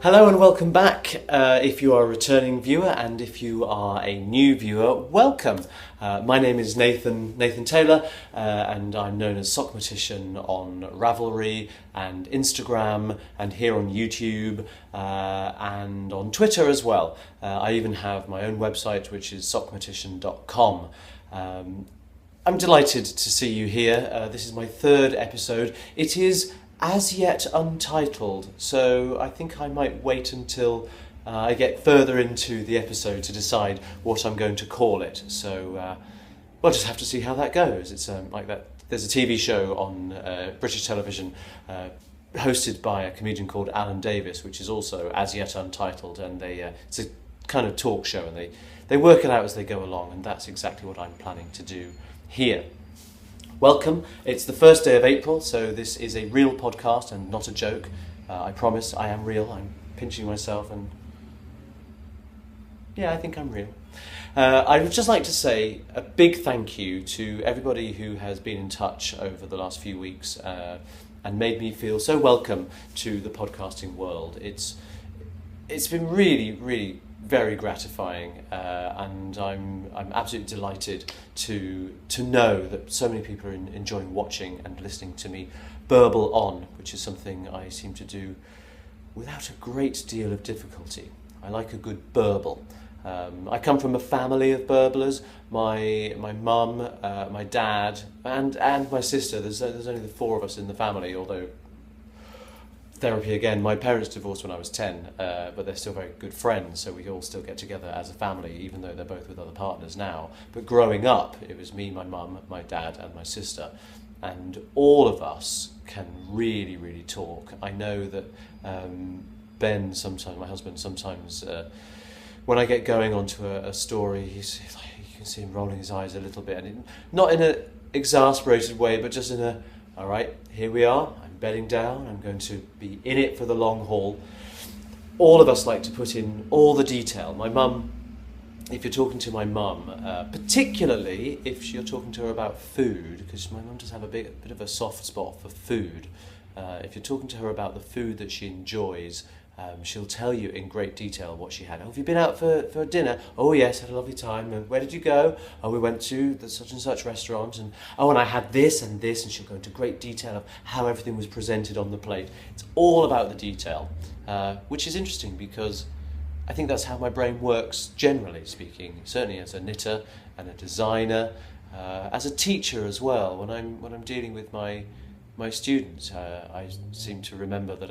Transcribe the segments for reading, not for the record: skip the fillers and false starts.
Hello and welcome back. If you are a returning viewer and if you are a new viewer, welcome. My name is Nathan Taylor and I'm known as Sockmatician on Ravelry and Instagram and here on YouTube and on Twitter as well. I even have my own website, which is sockmatician.com. I'm delighted to see you here. This is my third episode. It is As Yet Untitled, so I think I might wait until I get further into the episode to decide what I'm going to call it. So we'll just have to see how that goes. It's like that. There's a TV show on British television hosted by a comedian called Alan Davis, which is also As Yet Untitled, and it's a kind of talk show, and they work it out as they go along, and that's exactly what I'm planning to do here. Welcome. It's the first day of April, so this is a real podcast and not a joke. I promise I am real. I'm pinching myself and yeah, I think I'm real. I would just like to say a big thank you to everybody who has been in touch over the last few weeks and made me feel so welcome to the podcasting world. It's been really very gratifying, and I'm absolutely delighted to know that so many people are enjoying watching and listening to me burble on, which is something I seem to do without a great deal of difficulty. I like a good burble. I come from a family of burblers. My mum, my dad, and my sister. There's only the four of us in the family, although therapy again. My parents divorced when I was 10, but they're still very good friends, so we all still get together as a family, even though they're both with other partners now. But growing up, it was me, my mum, my dad, and my sister, and all of us can really talk. I know that Ben, sometimes my husband, sometimes when I get going onto a story, he's like, you can see him rolling his eyes a little bit, and not in an exasperated way, but just in a, all right, here we are. Bedding down, I'm going to be in it for the long haul. All of us like to put in all the detail. My mum, if you're talking to my mum, particularly if you're talking to her about food, because my mum does have a bit of a soft spot for food. If you're talking to her about the food that she enjoys, she'll tell you in great detail what she had. Oh, have you been out for dinner? Oh yes, had a lovely time. And where did you go? Oh, we went to the such and such restaurant. And oh, and I had this and this. And she'll go into great detail of how everything was presented on the plate. It's all about the detail, which is interesting because I think that's how my brain works, generally speaking. Certainly as a knitter and a designer, as a teacher as well. When I'm dealing with my students, I seem to remember that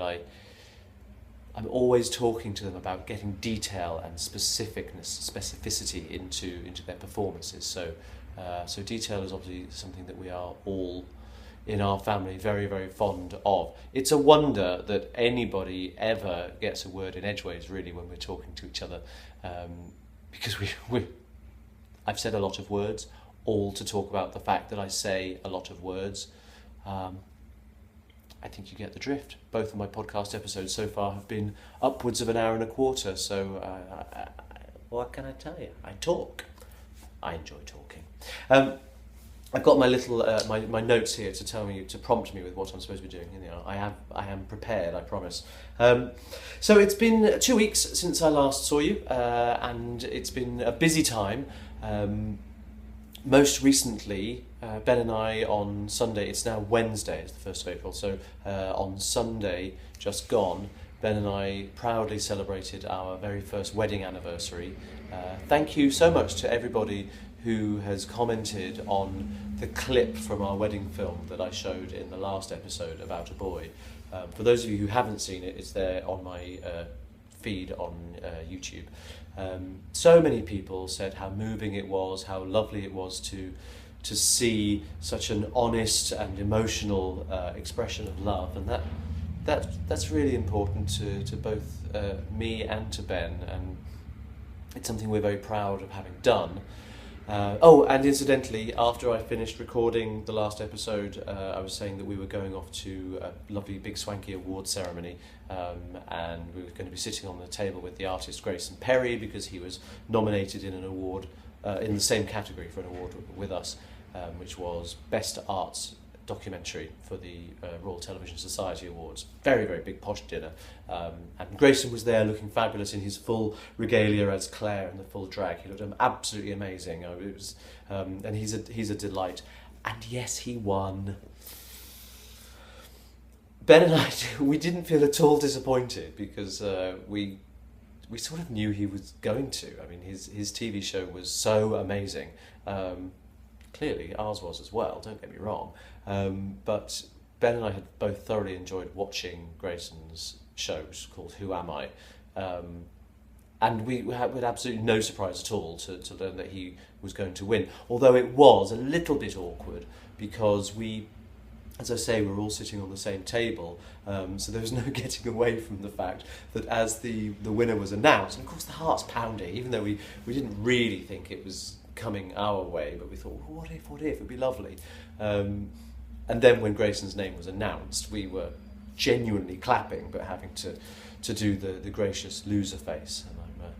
I'm always talking to them about getting detail and specificity into their performances. So detail is obviously something that we are all in our family very fond of. It's a wonder that anybody ever gets a word in edgeways, really, when we're talking to each other, because I've said a lot of words, all to talk about the fact that I say a lot of words. I think you get the drift. Both of my podcast episodes so far have been upwards of an hour and a quarter, so what can I tell you? I talk. I enjoy talking. I've got my little my notes here to prompt me with what I'm supposed to be doing. You know, I am prepared, I promise. So it's been 2 weeks since I last saw you, and it's been a busy time. Most recently, Ben and I on Sunday, it's now Wednesday, it's the 1st of April, so on Sunday, just gone, Ben and I proudly celebrated our very first wedding anniversary. Thank you so much to everybody who has commented on the clip from our wedding film that I showed in the last episode about a boy. For those of you who haven't seen it, it's there on my feed on YouTube. So many people said how moving it was, how lovely it was to see such an honest and emotional expression of love, and that's really important to both me and to Ben, and it's something we're very proud of having done. And incidentally, after I finished recording the last episode, I was saying that we were going off to a lovely big swanky award ceremony, and we were going to be sitting on the table with the artist Grayson Perry because he was nominated in an award in the same category for an award with us, which was Best Arts documentary for the Royal Television Society Awards. Very, very big posh dinner. And Grayson was there looking fabulous in his full regalia as Claire in the full drag. He looked absolutely amazing. It was, and he's a delight. And yes, he won. Ben and I, we didn't feel at all disappointed because we sort of knew he was going to. I mean, his TV show was so amazing. Clearly, ours was as well, don't get me wrong. But Ben and I had both thoroughly enjoyed watching Grayson's shows called Who Am I? And we had absolutely no surprise at all to learn that he was going to win. Although it was a little bit awkward because we, as I say, we're all sitting on the same table, so there was no getting away from the fact that as the winner was announced, and of course the heart's pounding, even though we didn't really think it was coming our way, but we thought, well, what if, it'd be lovely. And then when Grayson's name was announced, we were genuinely clapping, but having to do the gracious loser face. And I'm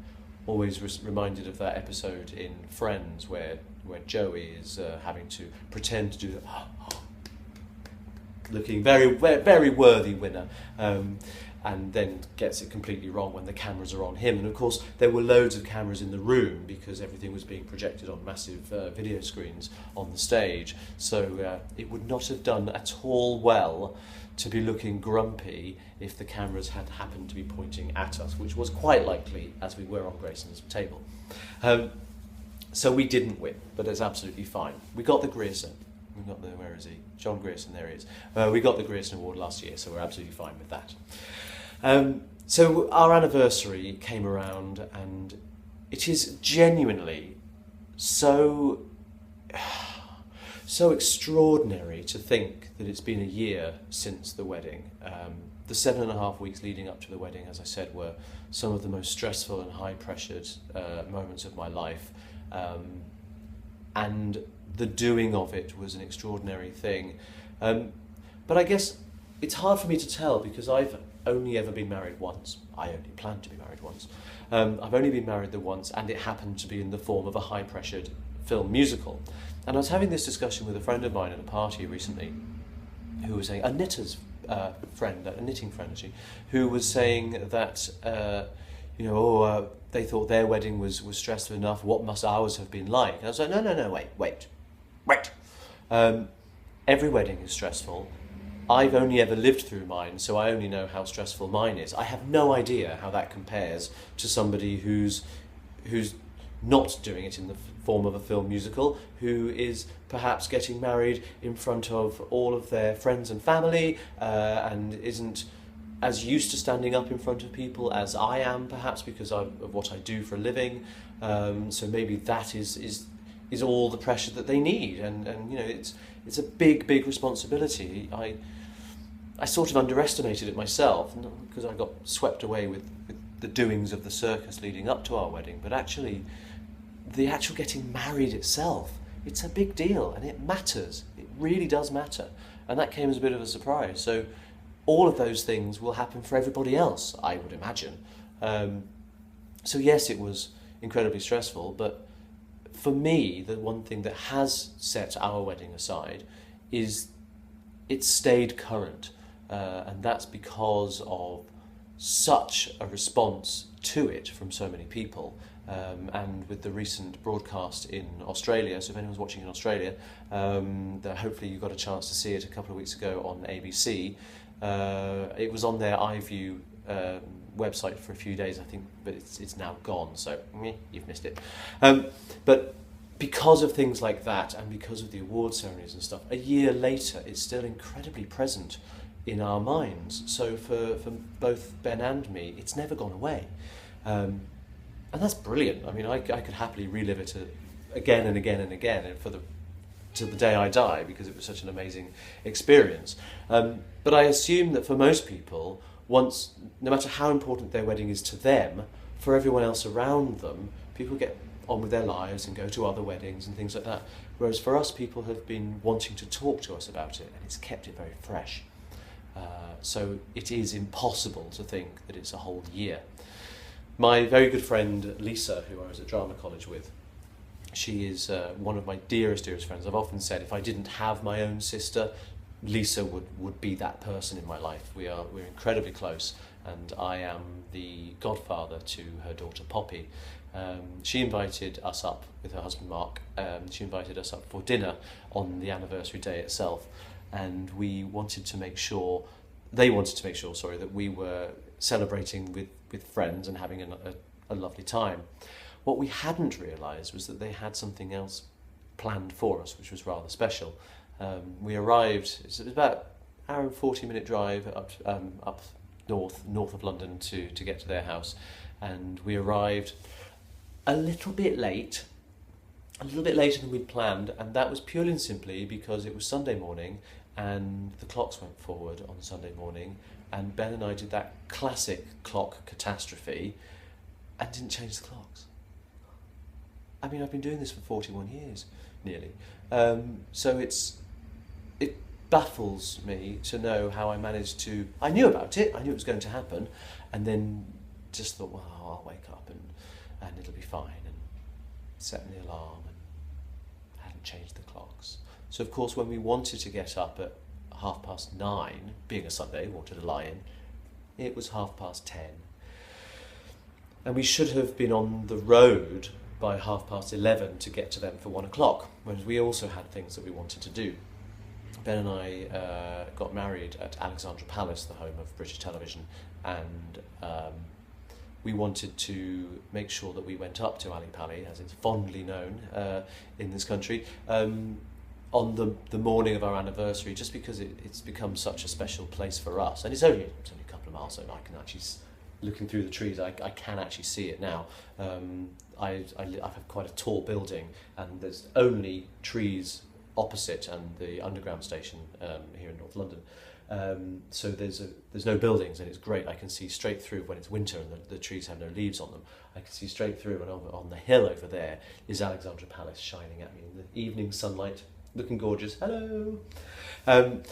always reminded of that episode in Friends where Joey is having to pretend to do that, looking very, very worthy winner, and then gets it completely wrong when the cameras are on him. And of course there were loads of cameras in the room because everything was being projected on massive video screens on the stage, so it would not have done at all well to be looking grumpy if the cameras had happened to be pointing at us, which was quite likely as we were on Grayson's table. So we didn't win, but it's absolutely fine. We got the Grierson. We got the, where is he? John Grierson, there he is. We got the Grierson Award last year, so we're absolutely fine with that. So our anniversary came around, and it is genuinely so extraordinary to think that it's been a year since the wedding. The 7.5 weeks leading up to the wedding, as I said, were some of the most stressful and high-pressured moments of my life. And the doing of it was an extraordinary thing. But I guess it's hard for me to tell because I've only ever been married once. I only planned to be married once. I've only been married the once, and it happened to be in the form of a high-pressured film musical. And I was having this discussion with a friend of mine at a party recently who was saying, a knitter's friend, a knitting friend actually, who was saying that, they thought their wedding was stressful enough, what must ours have been like? And I was like, no, wait. Every wedding is stressful. I've only ever lived through mine, so I only know how stressful mine is. I have no idea how that compares to somebody who's not doing it in the form of a film musical, who is perhaps getting married in front of all of their friends and family, and isn't as used to standing up in front of people as I am, perhaps because of what I do for a living. So maybe that is all the pressure that they need, and it's a big responsibility. I sort of underestimated it myself because I got swept away with the doings of the circus leading up to our wedding, but actually the actual getting married itself, it's a big deal and it matters. It really does matter, and that came as a bit of a surprise. So all of those things will happen for everybody else, I would imagine. So yes, it was incredibly stressful, but for me, the one thing that has set our wedding aside is it stayed current. And that's because of such a response to it from so many people. And with the recent broadcast in Australia, so if anyone's watching in Australia, hopefully you got a chance to see it a couple of weeks ago on ABC. It was on their iView website for a few days, I think, but it's now gone, so you've missed it. But because of things like that, and because of the award ceremonies and stuff, a year later it's still incredibly present in our minds. So for both Ben and me, it's never gone away. And that's brilliant. I mean, I could happily relive it again and again and again to the day I die, because it was such an amazing experience. But I assume that for most people, no matter how important their wedding is to them, for everyone else around them, people get on with their lives and go to other weddings and things like that. Whereas for us, people have been wanting to talk to us about it, and it's kept it very fresh. So it is impossible to think that it's a whole year. My very good friend Lisa, who I was at drama college with, she is one of my dearest friends. I've often said if I didn't have my own sister, Lisa would be that person in my life. We're incredibly close, and I am the godfather to her daughter Poppy. She invited us up with her husband Mark. She invited us up for dinner on the anniversary day itself, and they wanted to make sure, that we were celebrating with friends and having a lovely time. What we hadn't realised was that they had something else planned for us, which was rather special. We arrived, it was about an hour and 40-minute drive up north of London to get to their house, and we arrived a little bit later than we'd planned, and that was purely and simply because it was Sunday morning and the clocks went forward on Sunday morning, and Ben and I did that classic clock catastrophe and didn't change the clocks. I mean, I've been doing this for 41 years, nearly. So it baffles me to know how I managed to... I knew about it, I knew it was going to happen, and then just thought, well, I'll wake up and it'll be fine, and set the alarm, and hadn't changed the clocks. So, of course, when we wanted to get up at 9:30, being a Sunday, wanted to lie in, it was 10:30. And we should have been on the road by 11:30 to get to them for 1 o'clock, whereas we also had things that we wanted to do. Ben and I got married at Alexandra Palace, the home of British television, and we wanted to make sure that we went up to Ali Pali, as it's fondly known in this country, on the morning of our anniversary, just because it's become such a special place for us. And it's only a couple of miles, so I can actually, looking through the trees, I can actually see it now. I have quite a tall building, and there's only trees opposite and the underground station here in North London. So there's no buildings, and it's great. I can see straight through when it's winter and the trees have no leaves on them. I can see straight through, and on the hill over there is Alexandra Palace shining at me in the evening sunlight, looking gorgeous. Hello!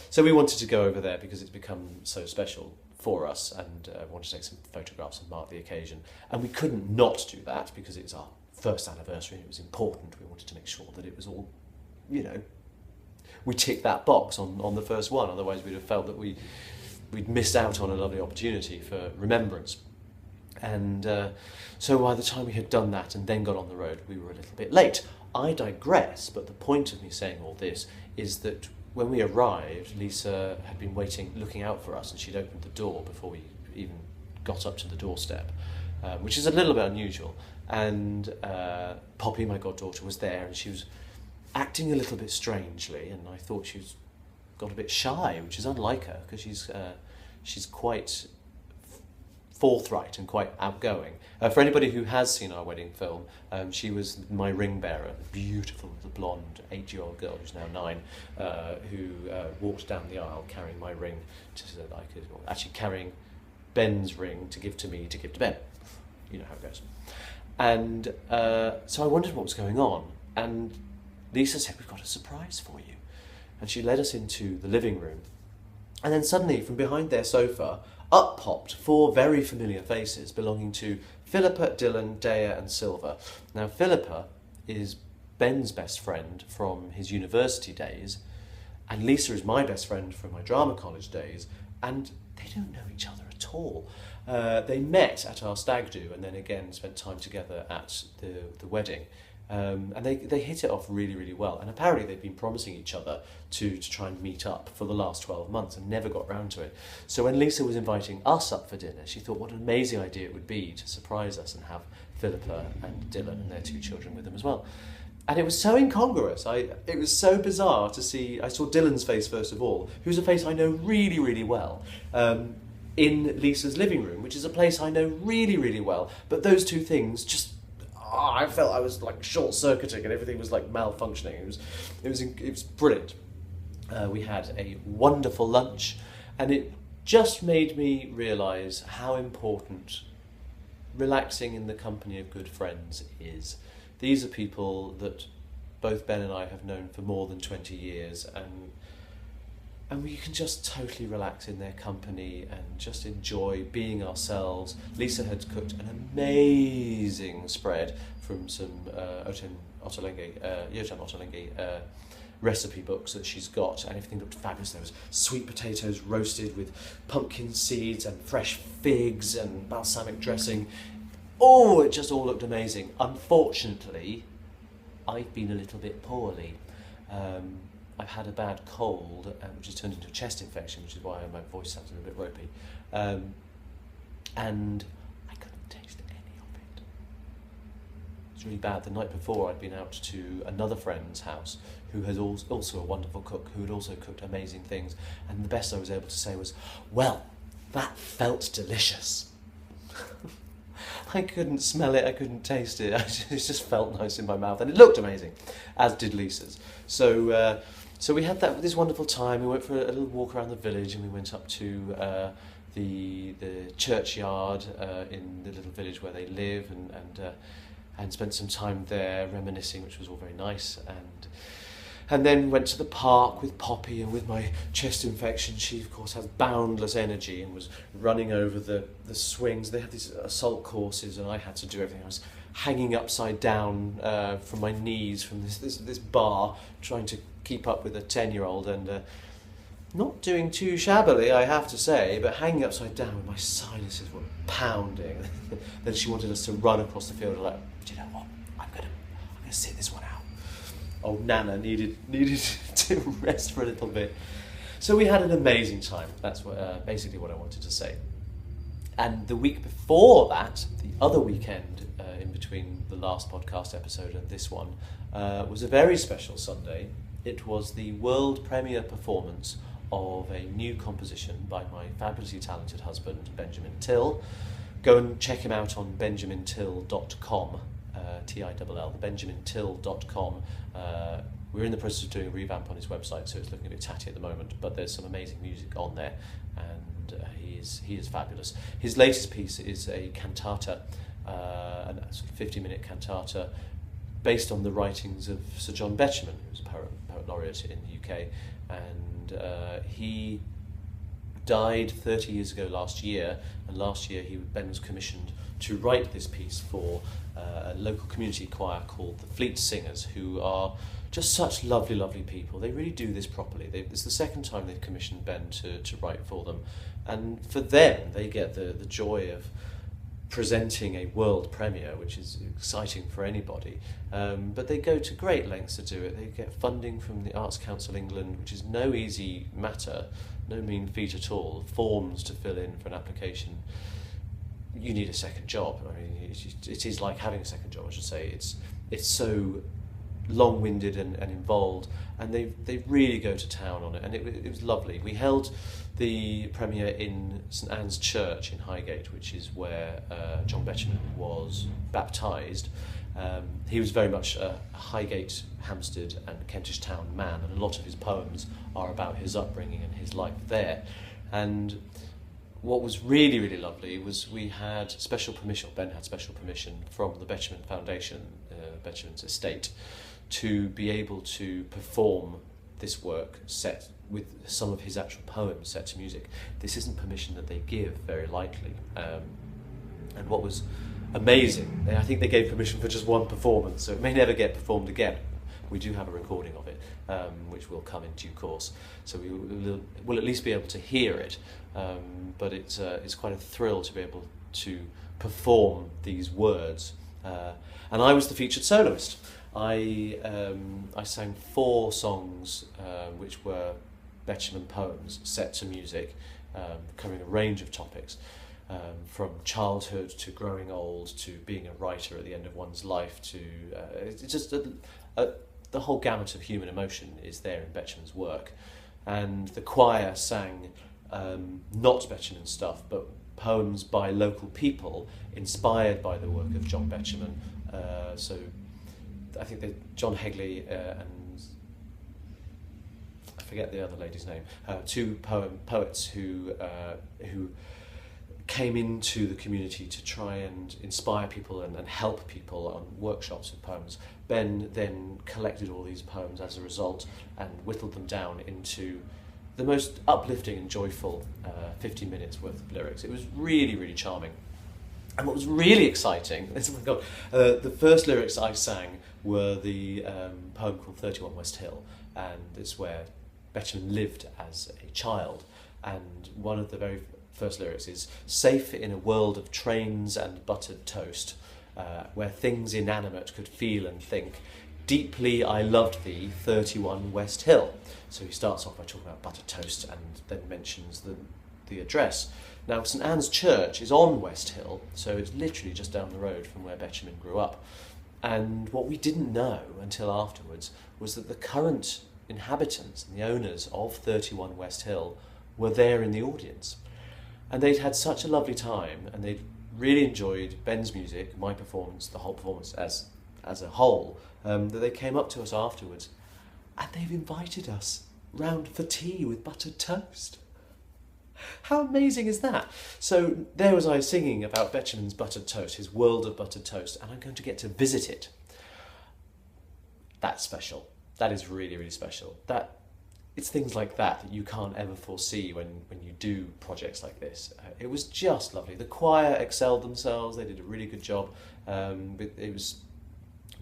So we wanted to go over there because it's become so special for us, and wanted to take some photographs and mark the occasion. And we couldn't not do that because it's our first anniversary and it was important. We wanted to make sure that it was all, we ticked that box on the first one, otherwise we'd have felt that we'd missed out on a lovely opportunity for remembrance. And so by the time we had done that and then got on the road, we were a little bit late. I digress, but the point of me saying all this is that when we arrived, Lisa had been waiting, looking out for us, and she'd opened the door before we even got up to the doorstep, which is a little bit unusual. And Poppy, my goddaughter, was there, and she was acting a little bit strangely, and I thought she got a bit shy, which is unlike her, because she's quite forthright and quite outgoing. For anybody who has seen our wedding film, she was my ring bearer, a beautiful little blonde 8-year-old girl who's now 9, who walked down the aisle carrying my ring, actually carrying Ben's ring to give to me to give to Ben. You know how it goes. And so I wondered what was going on, and Lisa said, "We've got a surprise for you." And she led us into the living room, and then suddenly from behind their sofa up popped 4 very familiar faces belonging to Philippa, Dylan, Dea and Silver. Now Philippa is Ben's best friend from his university days, and Lisa is my best friend from my drama college days, and they don't know each other at all. They met at our stag do and then again spent time together at the wedding. And they hit it off really, really well. And apparently they've been promising each other to try and meet up for the last 12 months and never got round to it. So when Lisa was inviting us up for dinner, she thought what an amazing idea it would be to surprise us and have Philippa and Dylan and their 2 children with them as well. And it was so incongruous. It was so bizarre to see. I saw Dylan's face first of all, who's a face I know really, really well, in Lisa's living room, which is a place I know really, really well. But those 2 things just... I felt I was like short-circuiting and everything was like malfunctioning. It was brilliant. We had a wonderful lunch, and it just made me realise how important relaxing in the company of good friends is. These are people that both Ben and I have known for more than 20 years, and we can just totally relax in their company and just enjoy being ourselves. Lisa had cooked an amazing spread from some yotan ottolenghi recipe books that she's got, and everything looked fabulous. There was sweet potatoes roasted with pumpkin seeds and fresh figs and balsamic dressing. Oh, it just all looked amazing. Unfortunately, I've been a little bit poorly. I've had a bad cold, which has turned into a chest infection, which is why my voice sounds a little bit ropey. And I couldn't taste any of it. It's really bad. The night before, I'd been out to another friend's house who has also a wonderful cook, who had also cooked amazing things. And the best I was able to say was, well, that felt delicious. I couldn't smell it, I couldn't taste it. It just felt nice in my mouth, and it looked amazing, as did Lisa's. So we had this wonderful time. We went for a little walk around the village, and we went up to the churchyard in the little village where they live, and spent some time there reminiscing, which was all very nice. And then went to the park with Poppy, and with my chest infection, she of course has boundless energy and was running over the swings. They had these assault courses, and I had to do everything. I was hanging upside down from my knees from this bar, trying to keep up with a 10-year-old, and not doing too shabbily, I have to say, but hanging upside down with my sinuses were pounding. Then she wanted us to run across the field. Like, do you know what? I'm gonna sit this one out. Old Nana needed to rest for a little bit. So we had an amazing time. That's basically what I wanted to say. And the week before that, the other weekend in between the last podcast episode and this one, was a very special Sunday. It was the world premiere performance of a new composition by my fabulously talented husband, Benjamin Till. Go and check him out on benjamintill.com. T-I-L-L, benjamintill.com. We're in the process of doing a revamp on his website, so it's looking a bit tatty at the moment, but there's some amazing music on there, and he is fabulous. His latest piece is a cantata, a sort of 50-minute cantata based on the writings of Sir John Betjeman, who's a poet laureate in the UK, and he died 30 years ago last year, and last year Ben was commissioned to write this piece for a local community choir called the Fleet Singers, who are just such lovely, lovely people. They really do this properly. It's the second time they've commissioned Ben to write for them, and for them, they get the joy of presenting a world premiere, which is exciting for anybody, but they go to great lengths to do it. They get funding from the Arts Council England, which is no easy matter, no mean feat at all. Forms to fill in for an application. You need a second job. I mean, it is like having a second job, I should say. It's so long-winded and involved, and they really go to town on it, and it was lovely. We held the premiere in St Anne's Church in Highgate, which is where John Betjeman was baptised. He was very much a Highgate, Hampstead and Kentish Town man, and a lot of his poems are about his upbringing and his life there. And what was really, really lovely was we had special permission, Ben had special permission from the Betjeman Foundation, Betjeman's estate, to be able to perform this work set with some of his actual poems set to music. This isn't permission that they give very lightly. And what was amazing, I think they gave permission for just one performance, so it may never get performed again. We do have a recording of it, which will come in due course, so we'll at least be able to hear it. But it's quite a thrill to be able to perform these words. And I was the featured soloist. I sang 4 songs which were Betjeman poems set to music, covering a range of topics, from childhood to growing old to being a writer at the end of one's life to it's just the whole gamut of human emotion is there in Betjeman's work. And the choir sang not Betjeman stuff, but poems by local people inspired by the work of John Betjeman. So I think that John Hegley and I forget the other lady's name, 2 poets who came into the community to try and inspire people and help people on workshops with poems. Ben then collected all these poems as a result and whittled them down into the most uplifting and joyful 50 minutes worth of lyrics. It was really, really charming. And what was really exciting, oh my God, the first lyrics I sang were the poem called 31 West Hill. and it's where Betjeman lived as a child. And one of the very first lyrics is, "Safe in a world of trains and buttered toast, where things inanimate could feel and think. Deeply I loved thee, 31 West Hill." So he starts off by talking about buttered toast and then mentions the address. Now, St Anne's Church is on West Hill, so it's literally just down the road from where Betjeman grew up. And what we didn't know until afterwards was that the current inhabitants and the owners of 31 West Hill were there in the audience. And they'd had such a lovely time, and they'd really enjoyed Ben's music, my performance, the whole performance as a whole, that they came up to us afterwards, and they've invited us round for tea with buttered toast. How amazing is that? So there was I singing about Betjeman's buttered toast, his world of buttered toast, and I'm going to get to visit it. That's special. That is really, really special. It's things like that you can't ever foresee when you do projects like this. It was just lovely. The choir excelled themselves. They did a really good job. It was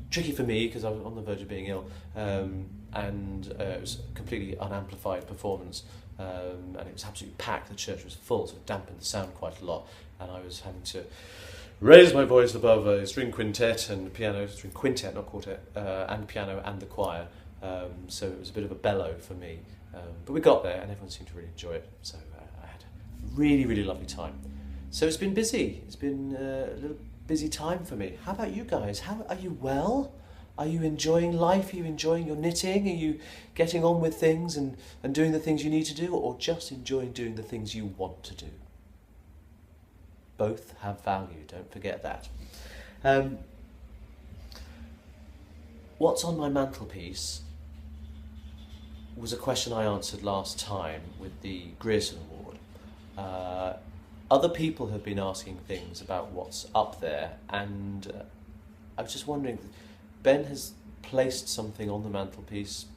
tricky for me because I was on the verge of being ill, and it was a completely unamplified performance, and it was absolutely packed. The church was full, so it dampened the sound quite a lot, and I was having to raise my voice above a string quintet and piano, string quintet, not quartet, and piano and the choir. So it was a bit of a bellow for me, but we got there and everyone seemed to really enjoy it, so I had a really, really lovely time. So it's been busy. It's been a little busy time for me. How about you guys? How are you? Well, are you enjoying life? Are you enjoying your knitting? Are you getting on with things and doing the things you need to do, or just enjoying doing the things you want to do? Both have value, don't forget that. What's on my mantelpiece was a question I answered last time with the Grierson Award. Other people have been asking things about what's up there, and I was just wondering, Ben has placed something on the mantelpiece.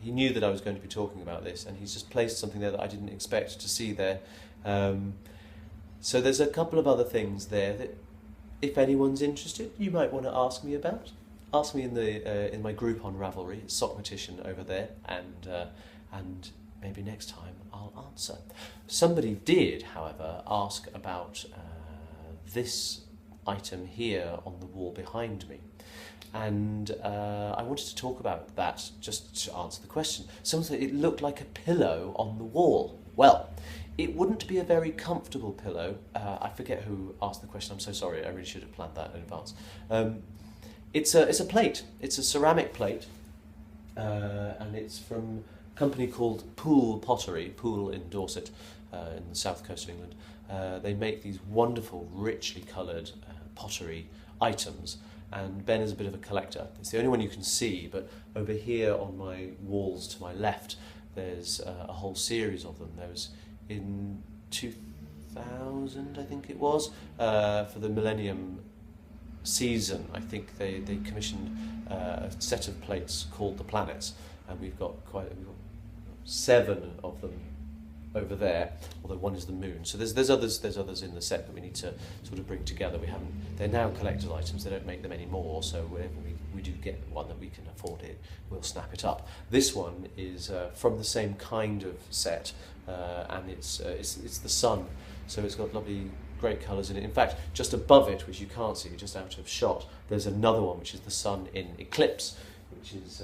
He knew that I was going to be talking about this, and he's just placed something there that I didn't expect to see there. So there's a couple of other things there that, if anyone's interested, you might want to ask me about. Ask me in my group on Ravelry, it's Sockmatician over there, and maybe next time I'll answer. Somebody did, however, ask about this item here on the wall behind me, and I wanted to talk about that just to answer the question. Someone said it looked like a pillow on the wall. Well, it wouldn't be a very comfortable pillow. I forget who asked the question, I'm so sorry, I really should have planned that in advance. It's a plate. It's a ceramic plate, and it's from a company called Poole Pottery, Poole in Dorset, in the south coast of England. They make these wonderful, richly coloured pottery items, and Ben is a bit of a collector. It's the only one you can see, but over here on my walls to my left, there's a whole series of them. There was in 2000, I think it was, for the Millennium season, I think they commissioned a set of plates called the Planets, and we've got 7 of them over there, although one is the moon. So there's others in the set that we need to sort of bring together. They're now collector's items. They don't make them anymore. So whenever we do get one that we can afford it, we'll snap it up. This one is from the same kind of set, and it's the sun. So it's got lovely great colours in it. In fact, just above it, which you can't see, just out of shot, there's another one which is the sun in eclipse, which is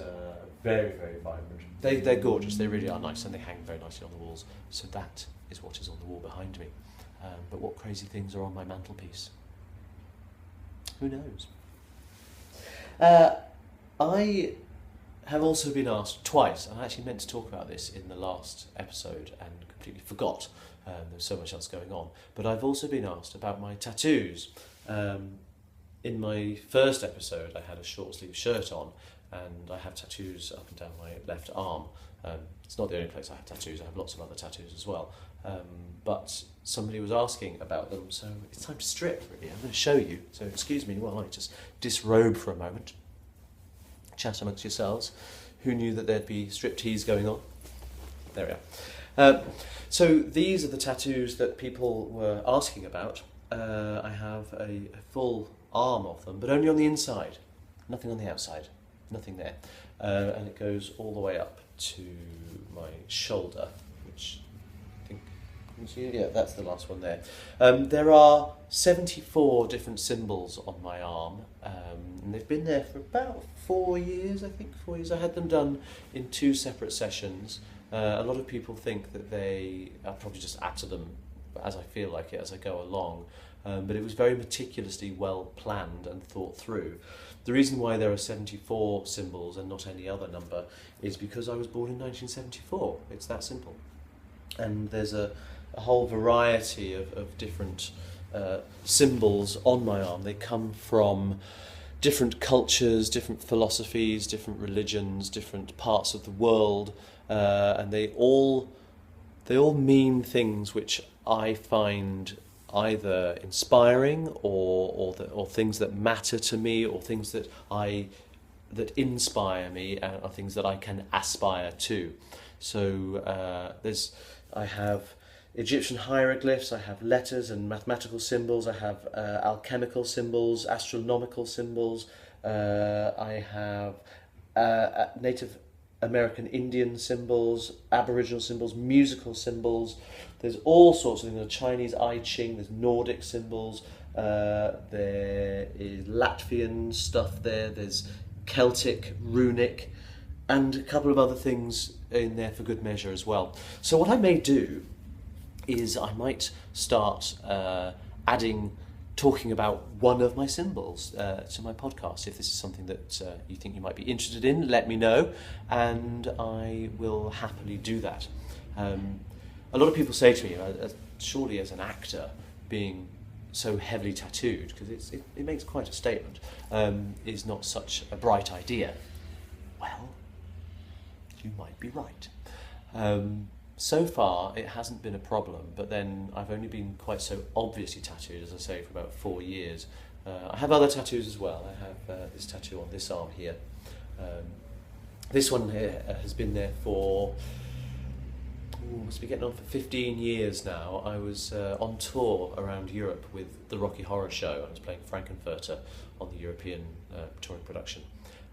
very, very vibrant. They're gorgeous, they really are nice, and they hang very nicely on the walls. So that is what is on the wall behind me. But what crazy things are on my mantelpiece? Who knows? I have also been asked twice, and I actually meant to talk about this in the last episode and completely forgot. There's so much else going on. But I've also been asked about my tattoos. In my first episode, I had a short sleeve shirt on, and I have tattoos up and down my left arm. It's not the only place I have tattoos. I have lots of other tattoos as well. But somebody was asking about them, so it's time to strip, really. I'm going to show you. So excuse me while I just disrobe for a moment. Chat amongst yourselves. Who knew that there'd be striptease going on? There we are. So these are the tattoos that people were asking about. I have a full arm of them, but only on the inside. Nothing on the outside. Nothing there. and it goes all the way up to my shoulder, which I think, yeah, that's the last one there. There are 74 different symbols on my arm, and they've been there for about 4 years, I think, 4 years. I had them done in 2 separate sessions. A lot of people think that I'll probably just add to them as I feel like it, as I go along, but it was very meticulously well planned and thought through. The reason why there are 74 symbols and not any other number is because I was born in 1974. It's that simple. And there's a whole variety of different symbols on my arm. They come from different cultures, different philosophies, different religions, different parts of the world, and they all mean things which I find either inspiring or things that matter to me, or things that inspire me, are things that I can aspire to. So I have Egyptian hieroglyphs, I have letters and mathematical symbols, I have alchemical symbols, astronomical symbols, I have Native American Indian symbols, Aboriginal symbols, musical symbols. There's all sorts of things. There's Chinese I Ching, there's Nordic symbols, there is Latvian stuff there, there's Celtic, runic, and a couple of other things in there for good measure as well. So what I may do is I might start talking about one of my symbols to my podcast. If this is something that you think you might be interested in, let me know, and I will happily do that. A lot of people say to me, surely as an actor, being so heavily tattooed, because it makes quite a statement, is not such a bright idea. Well, you might be right. So far, it hasn't been a problem, but then I've only been quite so obviously tattooed, as I say, for about 4 years. I have other tattoos as well. I have this tattoo on this arm here. This one here has been there for, must be getting on for 15 years now. I was on tour around Europe with the Rocky Horror Show. I was playing Frankenfurter on the European touring production,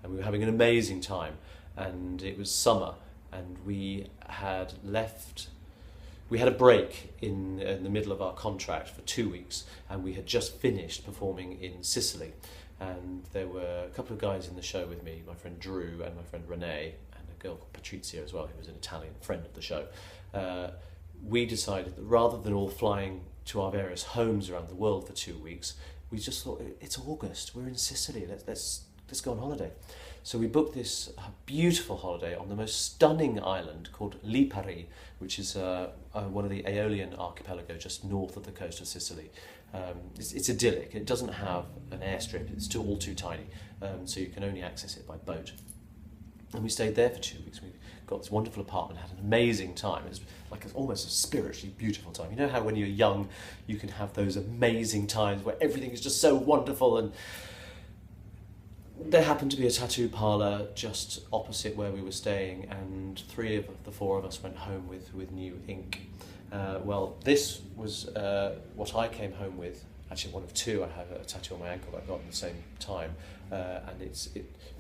and we were having an amazing time, and it was summer. And we had a break in the middle of our contract for 2 weeks, and we had just finished performing in Sicily. And there were a couple of guys in the show with me, my friend Drew and my friend Renee, and a girl called Patrizia as well, who was an Italian friend of the show. We decided that rather than all flying to our various homes around the world for 2 weeks, we just thought, it's August, we're in Sicily, let's go on holiday. So we booked this beautiful holiday on the most stunning island called Lipari, which is one of the Aeolian archipelago just north of the coast of Sicily. It's idyllic. It doesn't have an airstrip. It's all too tiny, so you can only access it by boat. And we stayed there for 2 weeks. We got this wonderful apartment, had an amazing time. It was like almost a spiritually beautiful time. You know how when you're young, you can have those amazing times where everything is just so wonderful. And there happened to be a tattoo parlour just opposite where we were staying, and 3 of the 4 of us went home with new ink. Well, this was what I came home with. Actually, one of 2. I have a tattoo on my ankle that I got at the same time, and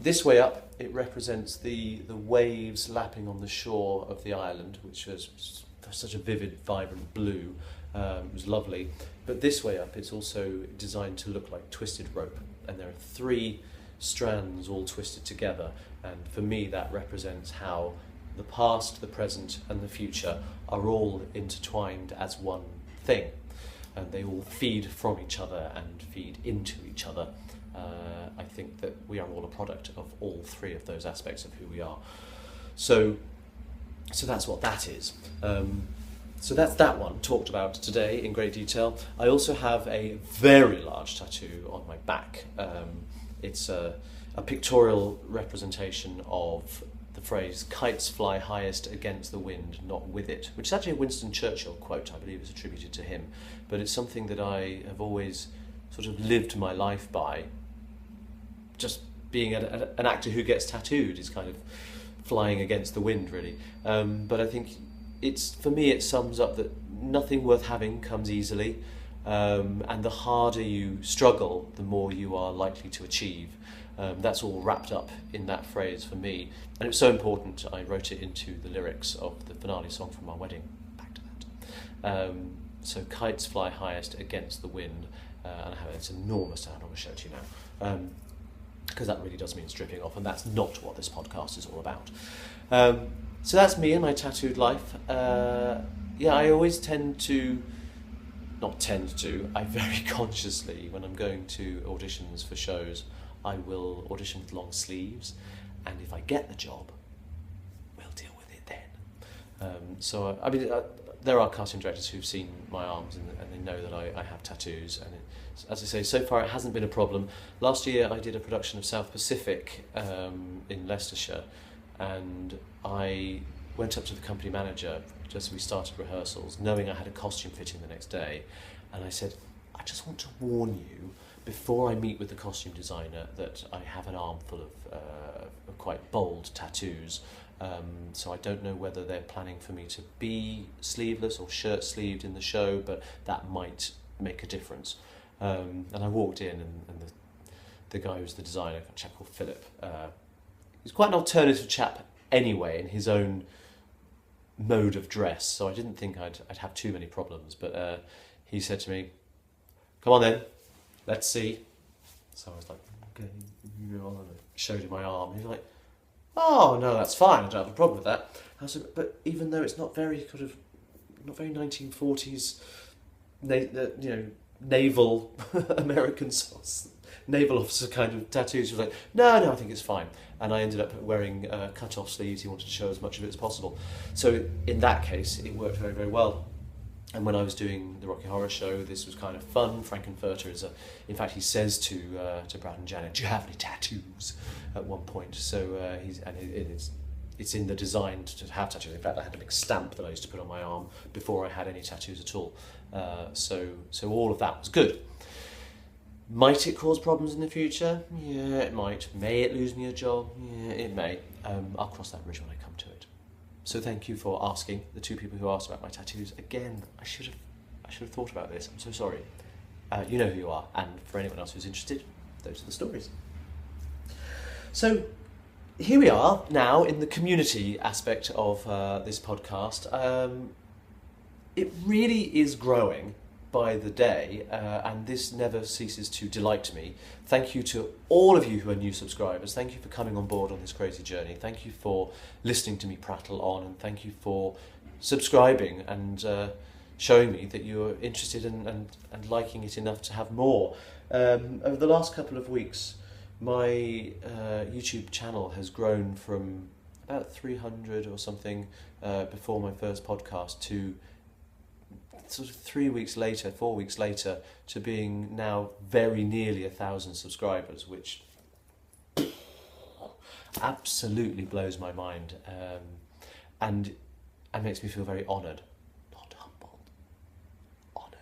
this way up. It represents the waves lapping on the shore of the island, which was such a vivid, vibrant blue. It was lovely. But this way up, it's also designed to look like twisted rope, and there are 3 strands all twisted together, and for me that represents how the past, the present and the future are all intertwined as one thing, and they all feed from each other and feed into each other. I think that we are all a product of all 3 of those aspects of who we are. So that's what that is. So that's that one, talked about today in great detail. I also have a very large tattoo on my back. It's a pictorial representation of the phrase, "Kites fly highest against the wind, not with it," which is actually a Winston Churchill quote. I believe it's attributed to him. But it's something that I have always sort of lived my life by. Just being an actor who gets tattooed is kind of flying against the wind, really. But I think for me it sums up that nothing worth having comes easily. And the harder you struggle, the more you are likely to achieve. That's all wrapped up in that phrase for me, and it was so important I wrote it into the lyrics of the finale song from our wedding. Back to that. So kites fly highest against the wind, and I have this enormous sound. I'm going to show it to you now, because that really does mean stripping off, and that's not what this podcast is all about. So that's me and my tattooed life. I always I very consciously, when I'm going to auditions for shows, I will audition with long sleeves, and if I get the job, we'll deal with it then. There are casting directors who've seen my arms and they know that I have tattoos, and as I say, so far it hasn't been a problem. Last year I did a production of South Pacific in Leicestershire, and I went up to the company manager just as we started rehearsals, knowing I had a costume fitting the next day, and I said, I just want to warn you before I meet with the costume designer that I have an arm full of quite bold tattoos, so I don't know whether they're planning for me to be sleeveless or shirt sleeved in the show, but that might make a difference. And I walked in, and the guy who was the designer, a chap called Philip, he's quite an alternative chap anyway in his own mode of dress, so I didn't think I'd have too many problems, but he said to me, come on then, let's see. So I was like, okay, and I showed him my arm, and he was like, oh no, that's fine, I don't have a problem with that. I said, but even though it's not very 1940s, naval American naval officer kind of tattoos, he was like, no, I think it's fine. And I ended up wearing cut-off sleeves. He wanted to show as much of it as possible. So in that case, it worked very, very well. And when I was doing the Rocky Horror Show, this was kind of fun. Frankenfurter is in fact, he says to Brad and Janet, do you have any tattoos? At one point. So it's in the design to have tattoos. In fact, I had a big stamp that I used to put on my arm before I had any tattoos at all. So all of that was good. Might it cause problems in the future? Yeah, it might. May it lose me a job? Yeah, it may. I'll cross that bridge when I come to it. So thank you for asking, the two people who asked about my tattoos. Again, I should have thought about this. I'm so sorry. You know who you are, and for anyone else who's interested, those are the stories. So here we are now in the community aspect of this podcast. It really is growing by the day, and this never ceases to delight me. Thank you to all of you who are new subscribers. Thank you for coming on board on this crazy journey. Thank you for listening to me prattle on, and thank you for subscribing and showing me that you're interested and liking it enough to have more. Over the last couple of weeks, my YouTube channel has grown from about 300 or something before my first podcast to sort of 4 weeks later to being now very nearly 1,000 subscribers, which absolutely blows my mind, and makes me feel very honoured, not humbled, honoured.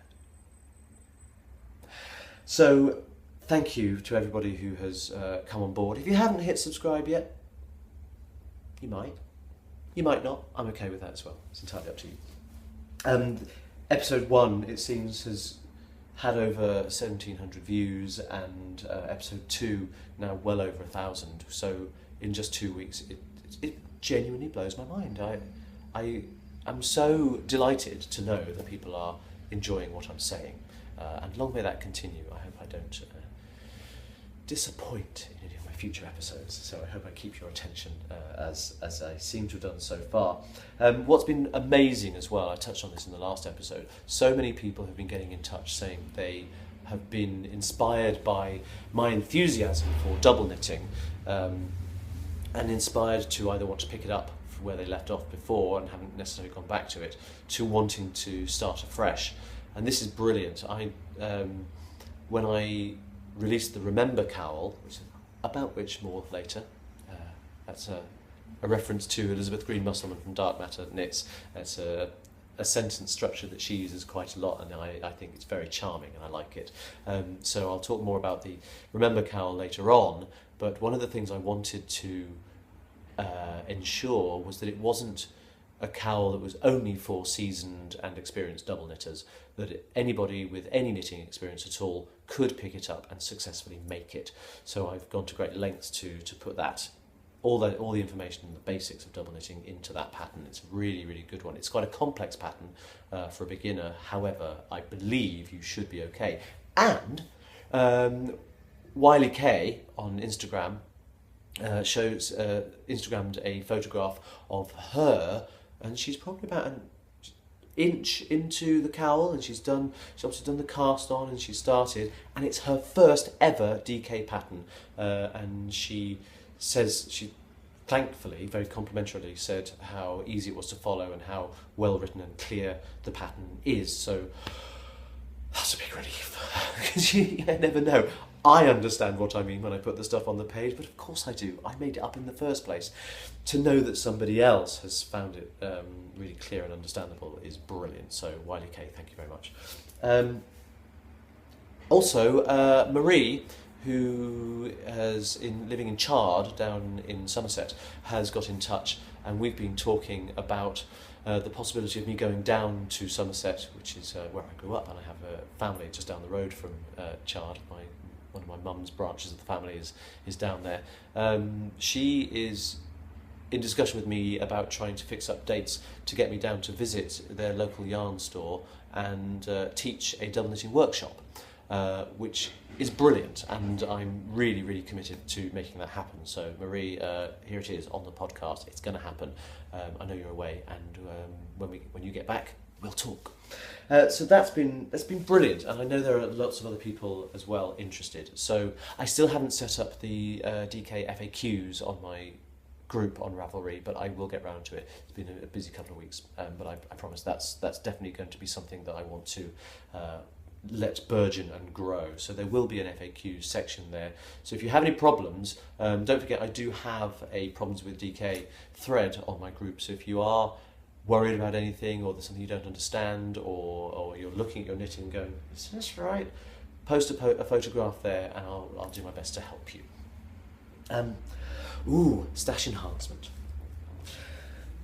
So thank you to everybody who has come on board. If you haven't hit subscribe yet, you might not. I'm okay with that as well. It's entirely up to you. Episode 1, it seems, has had over 1,700 views, and episode 2 now well over 1,000. So in just 2 weeks, it genuinely blows my mind. I'm so delighted to know that people are enjoying what I'm saying, and long may that continue. I hope I don't disappoint in any of my future episodes, so I hope I keep your attention as I seem to have done so far. What's been amazing as well, I touched on this in the last episode, so many people have been getting in touch saying they have been inspired by my enthusiasm for double knitting, and inspired to either want to pick it up from where they left off before and haven't necessarily gone back to it, to wanting to start afresh. And this is brilliant. When I released the Remember Cowl, about which more later. That's a reference to Elizabeth Green Musselman from Dark Matter Knits. It's a sentence structure that she uses quite a lot, and I think it's very charming and I like it. So I'll talk more about the Remember Cowl later on, but one of the things I wanted to ensure was that it wasn't a cowl that was only for seasoned and experienced double knitters, that anybody with any knitting experience at all could pick it up and successfully make it. So I've gone to great lengths to put that all the information and the basics of double knitting into that pattern. It's a really, really good one. It's quite a complex pattern for a beginner. However, I believe you should be okay. And Wiley K on Instagram Instagrammed a photograph of her, and she's probably about an inch into the cowl, and she's obviously done the cast on, and she started, and it's her first ever DK pattern, and she says, she thankfully, very complimentarily said how easy it was to follow and how well written and clear the pattern is. So that's a big relief, because you never know. I understand what I mean when I put the stuff on the page, but of course I do. I made it up in the first place. To know that somebody else has found it really clear and understandable is brilliant. So Wiley K, thank you very much. Also, Marie, who has living in Chard down in Somerset, has got in touch, and we've been talking about the possibility of me going down to Somerset, which is where I grew up, and I have a family just down the road from Chard. One of my mum's branches of the family is down there. She is in discussion with me about trying to fix up dates to get me down to visit their local yarn store and teach a double knitting workshop, which is brilliant, and I'm really, really committed to making that happen. So Marie, here it is on the podcast. It's going to happen. I know you're away, and when you get back, we'll talk. So that's been brilliant, and I know there are lots of other people as well interested. So I still haven't set up the DK FAQs on my group on Ravelry, but I will get round to it. It's been a busy couple of weeks, but I promise that's definitely going to be something that I want to let burgeon and grow. So there will be an FAQ section there. So if you have any problems, don't forget I do have a problems with DK thread on my group. So if you are worried about anything, or there's something you don't understand, or you're looking at your knitting and going, is this right? Post a photograph there, and I'll do my best to help you. Stash enhancement.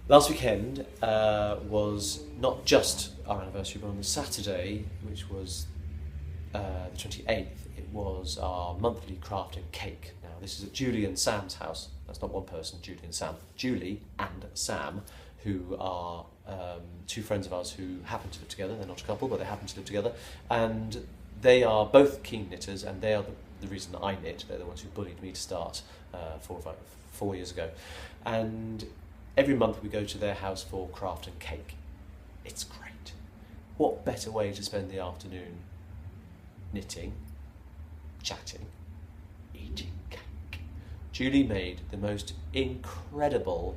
Last weekend was not just our anniversary, but on the Saturday, which was the 28th, it was our monthly craft and cake. Now, this is at Julie and Sam's house. That's not one person, Julie and Sam. Julie and Sam, who are two friends of ours who happen to live together. They're not a couple, but they happen to live together. And they are both keen knitters, and they are the reason that I knit. They're the ones who bullied me to start 4 years ago. And every month we go to their house for craft and cake. It's great. What better way to spend the afternoon knitting, chatting, eating cake? Julie made the most incredible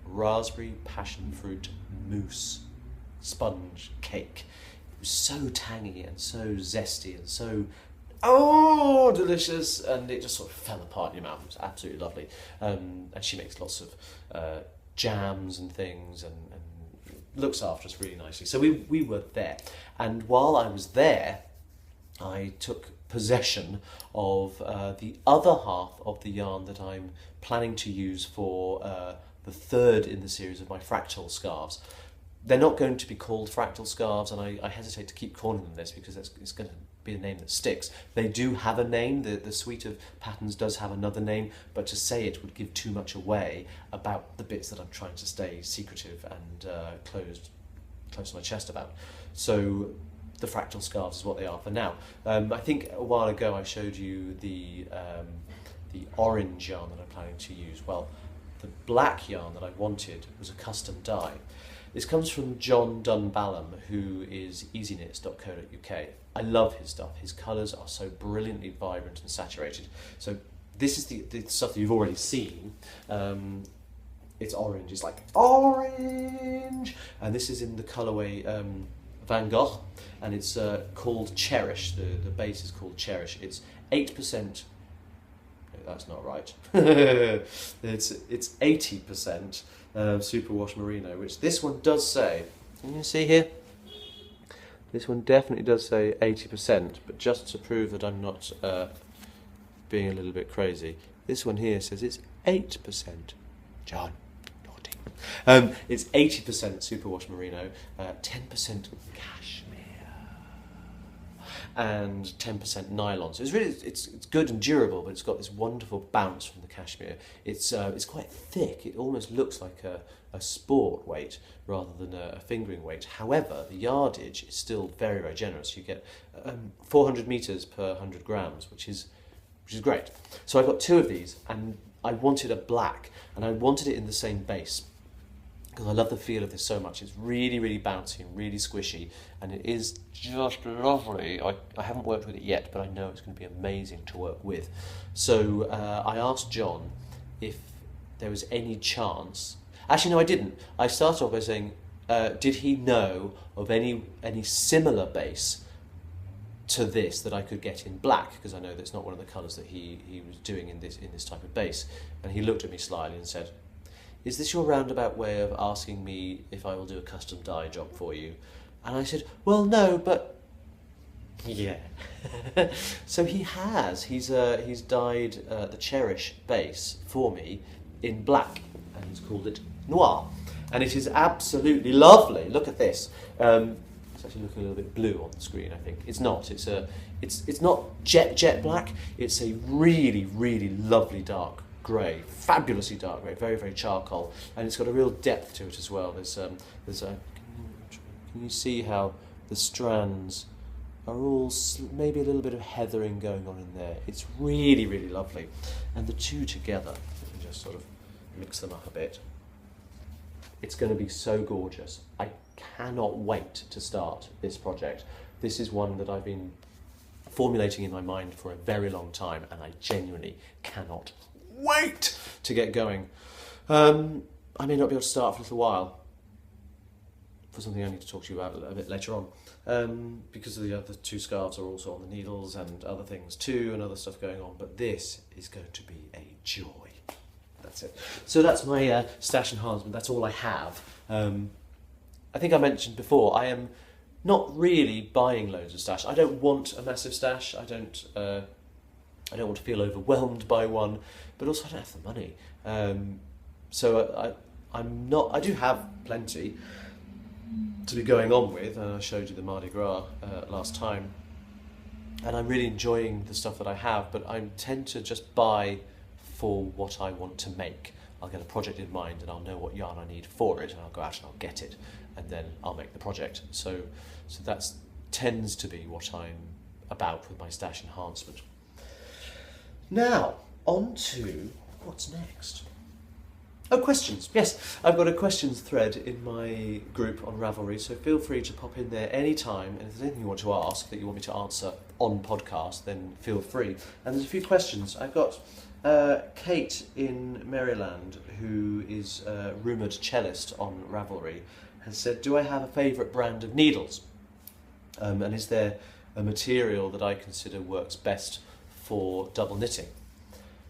raspberry passion fruit mousse sponge cake. It was so tangy and so zesty and so delicious, and it just sort of fell apart in your mouth. It was absolutely lovely. And she makes lots of jams and things, and looks after us really nicely. So we were there, and while I was there, I took possession of the other half of the yarn that I'm planning to use for the third in the series of my fractal scarves. They're not going to be called fractal scarves, and I hesitate to keep calling them this because it's going to be a name that sticks. They do have a name, the suite of patterns does have another name, but to say it would give too much away about the bits that I'm trying to stay secretive and close to my chest about. So the fractal scarves is what they are for now. I think a while ago I showed you the orange yarn that I'm planning to use. Well, the black yarn that I wanted was a custom dye. This comes from John Dunballum, who is easyknits.co.uk. I love his stuff. His colours are so brilliantly vibrant and saturated. So this is the stuff that you've already seen. It's orange. It's like orange, and this is in the colourway Van Gogh, and it's called Cherish. The base is called Cherish. It's 8%. That's not right. It's 80% superwash merino, which this one does say. Can you see here? This one definitely does say 80%, but just to prove that I'm not being a little bit crazy, this one here says it's 8%. John, naughty. It's 80% superwash merino, 10% cashmere, and 10% nylon. So it's good and durable, but it's got this wonderful bounce from the cashmere. It's quite thick. It almost looks like a sport weight rather than a fingering weight. However, the yardage is still very, very generous. You get 400 meters per 100 grams, which is great. So I've got 2 of these, and I wanted a black, and I wanted it in the same base, because I love the feel of this so much. It's really, really bouncy and really squishy, and it is just lovely. I haven't worked with it yet, but I know it's going to be amazing to work with. So I asked John if there was any chance. Actually, no, I didn't. I started off by saying, did he know of any similar base to this that I could get in black, because I know that's not one of the colours that he was doing in this type of base. And he looked at me slyly and said, "Is this your roundabout way of asking me if I will do a custom dye job for you?" And I said, "Well, no, but yeah." So he has. He's dyed the Cherish base for me in black, and he's called it Noir, and it is absolutely lovely. Look at this. It's actually looking a little bit blue on the screen. I think it's not. It's not jet black. It's a really, really lovely dark grey, fabulously dark grey, very, very charcoal, and it's got a real depth to it as well. There's can you see how the strands are all maybe a little bit of heathering going on in there? It's really, really lovely, and the two together, let me just sort of mix them up a bit. It's going to be so gorgeous. I cannot wait to start this project. This is one that I've been formulating in my mind for a very long time, and I genuinely cannot wait to get going. I may not be able to start for a little while, for something I need to talk to you about a bit later on, because the other 2 scarves are also on the needles and other things too, and other stuff going on, but this is going to be a joy. That's it. So that's my stash enhancement. That's all I have. I think I mentioned before, I am not really buying loads of stash. I don't want a massive stash. I don't want to feel overwhelmed by one, but also I don't have the money. So I'm not. I do have plenty to be going on with, and I showed you the Mardi Gras last time, and I'm really enjoying the stuff that I have. But I tend to just buy for what I want to make. I'll get a project in mind, and I'll know what yarn I need for it, and I'll go out and I'll get it, and then I'll make the project. So that tends to be what I'm about with my stash enhancement. Now, on to what's next. Oh, questions. Yes, I've got a questions thread in my group on Ravelry, so feel free to pop in there anytime, and if there's anything you want to ask that you want me to answer on podcast, then feel free. And there's a few questions. I've got Kate in Maryland, who is a rumoured cellist on Ravelry, has said, "Do I have a favourite brand of needles? And is there a material that I consider works best for double knitting?"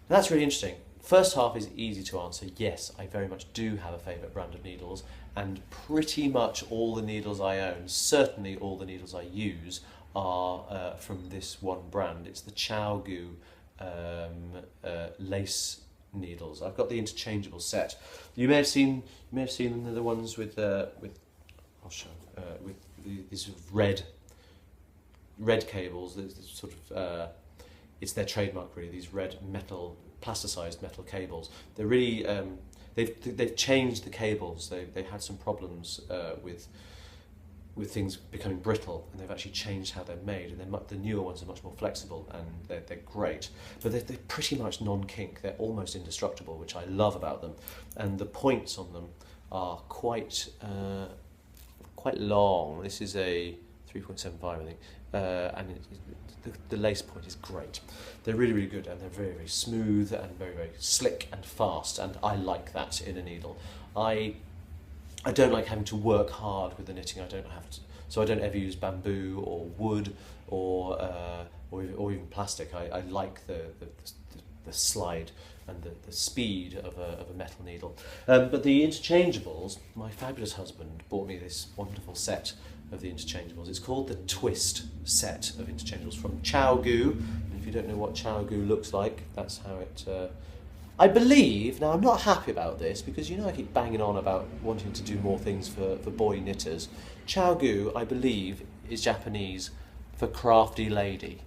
Now, that's really interesting. First half is easy to answer. Yes, I very much do have a favourite brand of needles, and pretty much all the needles I own, certainly all the needles I use, are from this one brand. It's the Chowgu lace needles. I've got the interchangeable set. You may have seen the ones with I'll show with these sort of red cables. There's sort of it's their trademark really. These red metal, plasticized metal cables. They're really they've changed the cables. They had some problems with things becoming brittle, and they've actually changed how they're made, and the newer ones are much more flexible, and they're great. But they're pretty much non-kink. They're almost indestructible, which I love about them. And the points on them are quite long. This is a 3.75, I think, and the lace point is great. They're really, really good, and they're very, very smooth and very, very slick and fast, and I like that in a needle. I don't like having to work hard with the knitting. So I don't ever use bamboo or wood or even plastic. I like the slide and the speed of a metal needle. But the interchangeables, my fabulous husband bought me this wonderful set of the interchangeables. It's called the Twist set of interchangeables from Chowgu. And if you don't know what Chowgu looks like, that's how it I believe, now I'm not happy about this because I keep banging on about wanting to do more things for boy knitters. Chow-gu, I believe, is Japanese for crafty lady.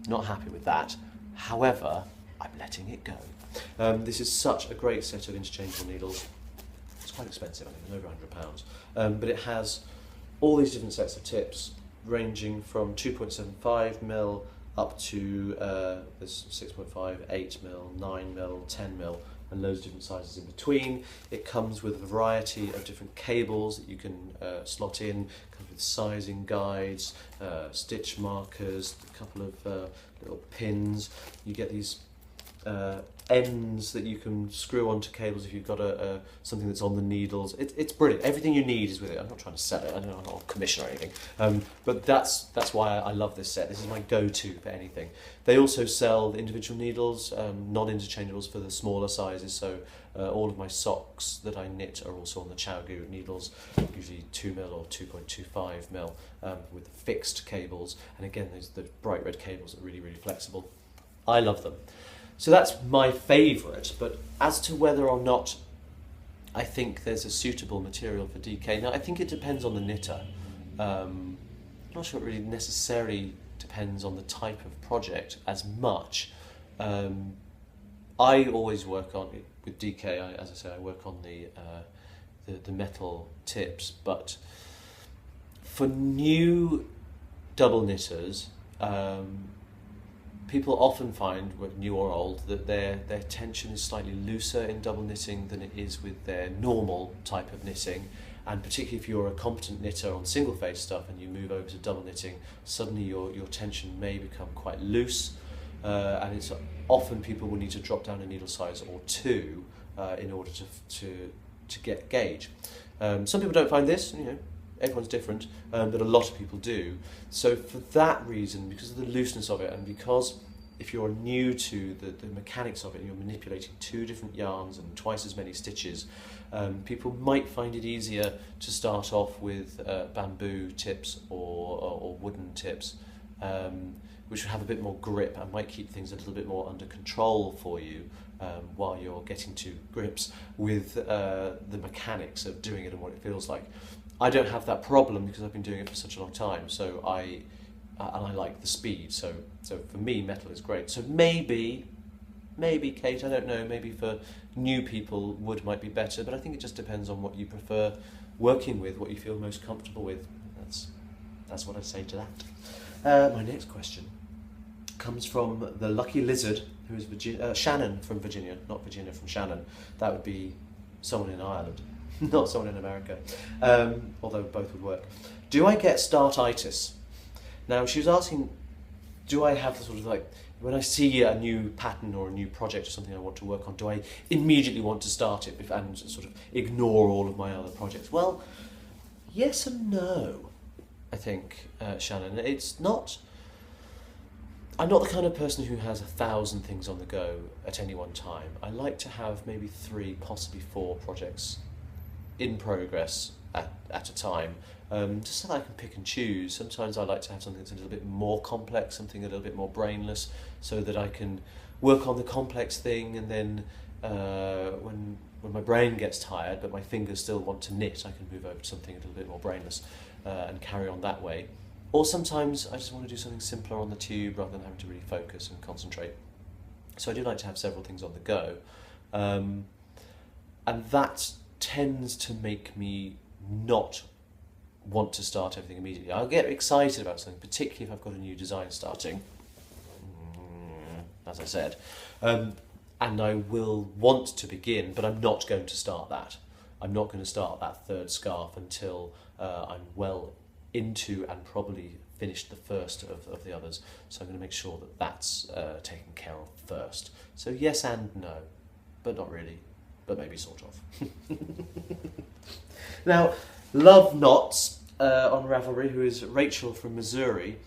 Not happy with that. However, I'm letting it go. This is such a great set of interchangeable needles. It's quite expensive, I think, over £100. But it has all these different sets of tips, ranging from 2.75mm up to there's 6.5, 8mm, 9mm, 10mm, and loads of different sizes in between. It comes with a variety of different cables that you can slot in. It comes with sizing guides, stitch markers, a couple of little pins. You get these ends that you can screw onto cables if you've got something that's on the needles. It's brilliant. Everything you need is with it. I'm not trying to sell it. I'm not on commission or anything. But that's why I love this set. This is my go-to for anything. They also sell the individual needles, non-interchangeables for the smaller sizes. So all of my socks that I knit are also on the Chow-gu needles, usually 2mm or 2.25mm with fixed cables. And again, there's the bright red cables that are really, really flexible. I love them. So that's my favourite, but as to whether or not I think there's a suitable material for DK, now I think it depends on the knitter. I'm not sure it really necessarily depends on the type of project as much. I always work on, with DK, as I say, I work on the metal tips, but for new double knitters, people often find, whether new or old, that their tension is slightly looser in double knitting than it is with their normal type of knitting. And particularly if you're a competent knitter on single phase stuff and you move over to double knitting, suddenly your tension may become quite loose. And it's often people will need to drop down a needle size or two in order to get gauge. Some people don't find this, everyone's different, but a lot of people do. So for that reason, because of the looseness of it, and because if you're new to the mechanics of it, and you're manipulating two different yarns and twice as many stitches, people might find it easier to start off with bamboo tips or wooden tips, which would have a bit more grip and might keep things a little bit more under control for you while you're getting to grips with the mechanics of doing it and what it feels like. I don't have that problem because I've been doing it for such a long time, so I like the speed. So for me, metal is great. So maybe Kate, I don't know. Maybe for new people, wood might be better. But I think it just depends on what you prefer working with, what you feel most comfortable with. That's what I'd say to that. My next question comes from the lucky lizard, who is Shannon from Virginia, not Virginia from Shannon. That would be someone in Ireland. Not someone in America, although both would work. Do I get startitis? Now, she was asking, do I have the sort of when I see a new pattern or a new project or something I want to work on, do I immediately want to start it and sort of ignore all of my other projects? Well, yes and no, I think, Shannon. I'm not the kind of person who has 1,000 things on the go at any one time. I like to have maybe 3, possibly 4 projects in progress at a time, just so that I can pick and choose. Sometimes I like to have something that's a little bit more complex, something a little bit more brainless, so that I can work on the complex thing, and then when my brain gets tired but my fingers still want to knit, I can move over to something a little bit more brainless and carry on that way. Or sometimes I just want to do something simpler on the tube rather than having to really focus and concentrate. So I do like to have several things on the go, and that tends to make me not want to start everything immediately. I'll get excited about something, particularly if I've got a new design starting, as I said, and I will want to begin, but I'm not going to start that. I'm not going to start that third scarf until I'm well into and probably finished the first of the others. So I'm going to make sure that that's taken care of first. So yes and no, but not really. But maybe sort of. Now, Love Knots on Ravelry, who is Rachel from Missouri,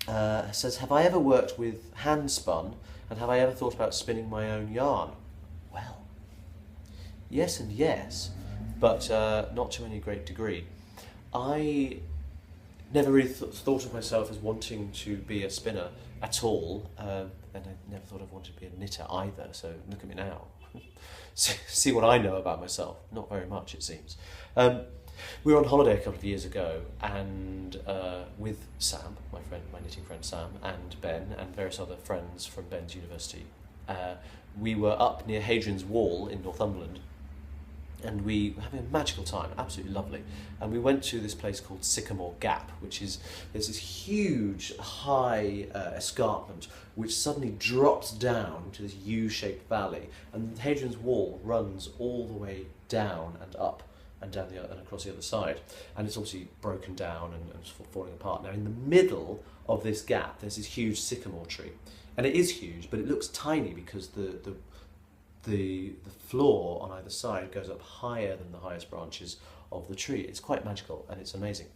says, have I ever worked with hand spun, and have I ever thought about spinning my own yarn? Well, yes and yes, but not to any great degree. I never really thought of myself as wanting to be a spinner at all, and I never thought I wanted to be a knitter either, so look at me now. See what I know about myself. Not very much, it seems. We were on holiday a couple of years ago, and with Sam, my knitting friend Sam, and Ben, and various other friends from Ben's university, we were up near Hadrian's Wall in Northumberland, and we were having a magical time, absolutely lovely. And we went to this place called Sycamore Gap, there's this huge, high escarpment which suddenly drops down to this U-shaped valley, and Hadrian's Wall runs all the way down and up and down and across the other side, and it's obviously broken down and falling apart. Now, in the middle of this gap, there's this huge sycamore tree, and it is huge, but it looks tiny because the floor on either side goes up higher than the highest branches of the tree. It's quite magical and it's amazing.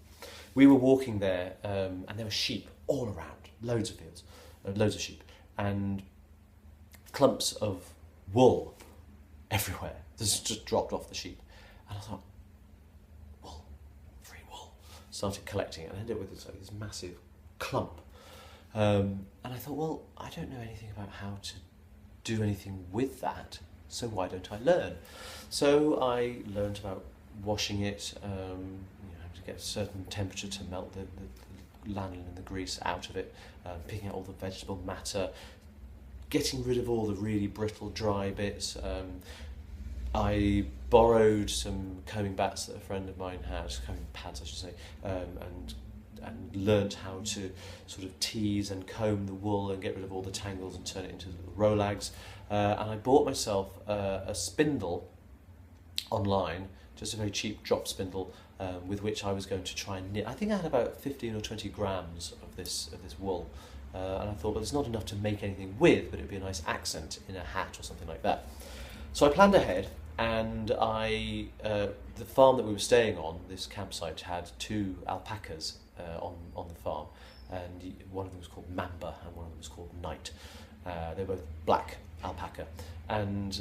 We were walking there, and there were sheep all around, loads of fields, loads of sheep, and clumps of wool everywhere. This just dropped off the sheep, and I thought, wool, free wool. Started collecting it, and I ended up with this massive clump. And I thought, well, I don't know anything about how to do anything with that, so why don't I learn? So I learned about washing it, to get a certain temperature to melt the lanolin and the grease out of it, picking out all the vegetable matter, getting rid of all the really brittle dry bits. I borrowed some combing bats that a friend of mine had, combing pads I should say, and learnt how to sort of tease and comb the wool and get rid of all the tangles and turn it into little rolags. And I bought myself a spindle online, just a very cheap drop spindle, with which I was going to try and knit. I think I had about 15 or 20 grams of this wool, and I thought, well, it's not enough to make anything with, but it'd be a nice accent in a hat or something like that. So I planned ahead, and the farm that we were staying on, this campsite, had 2 alpacas on the farm, and one of them was called Mamba and one of them was called Night. They're both black alpaca, and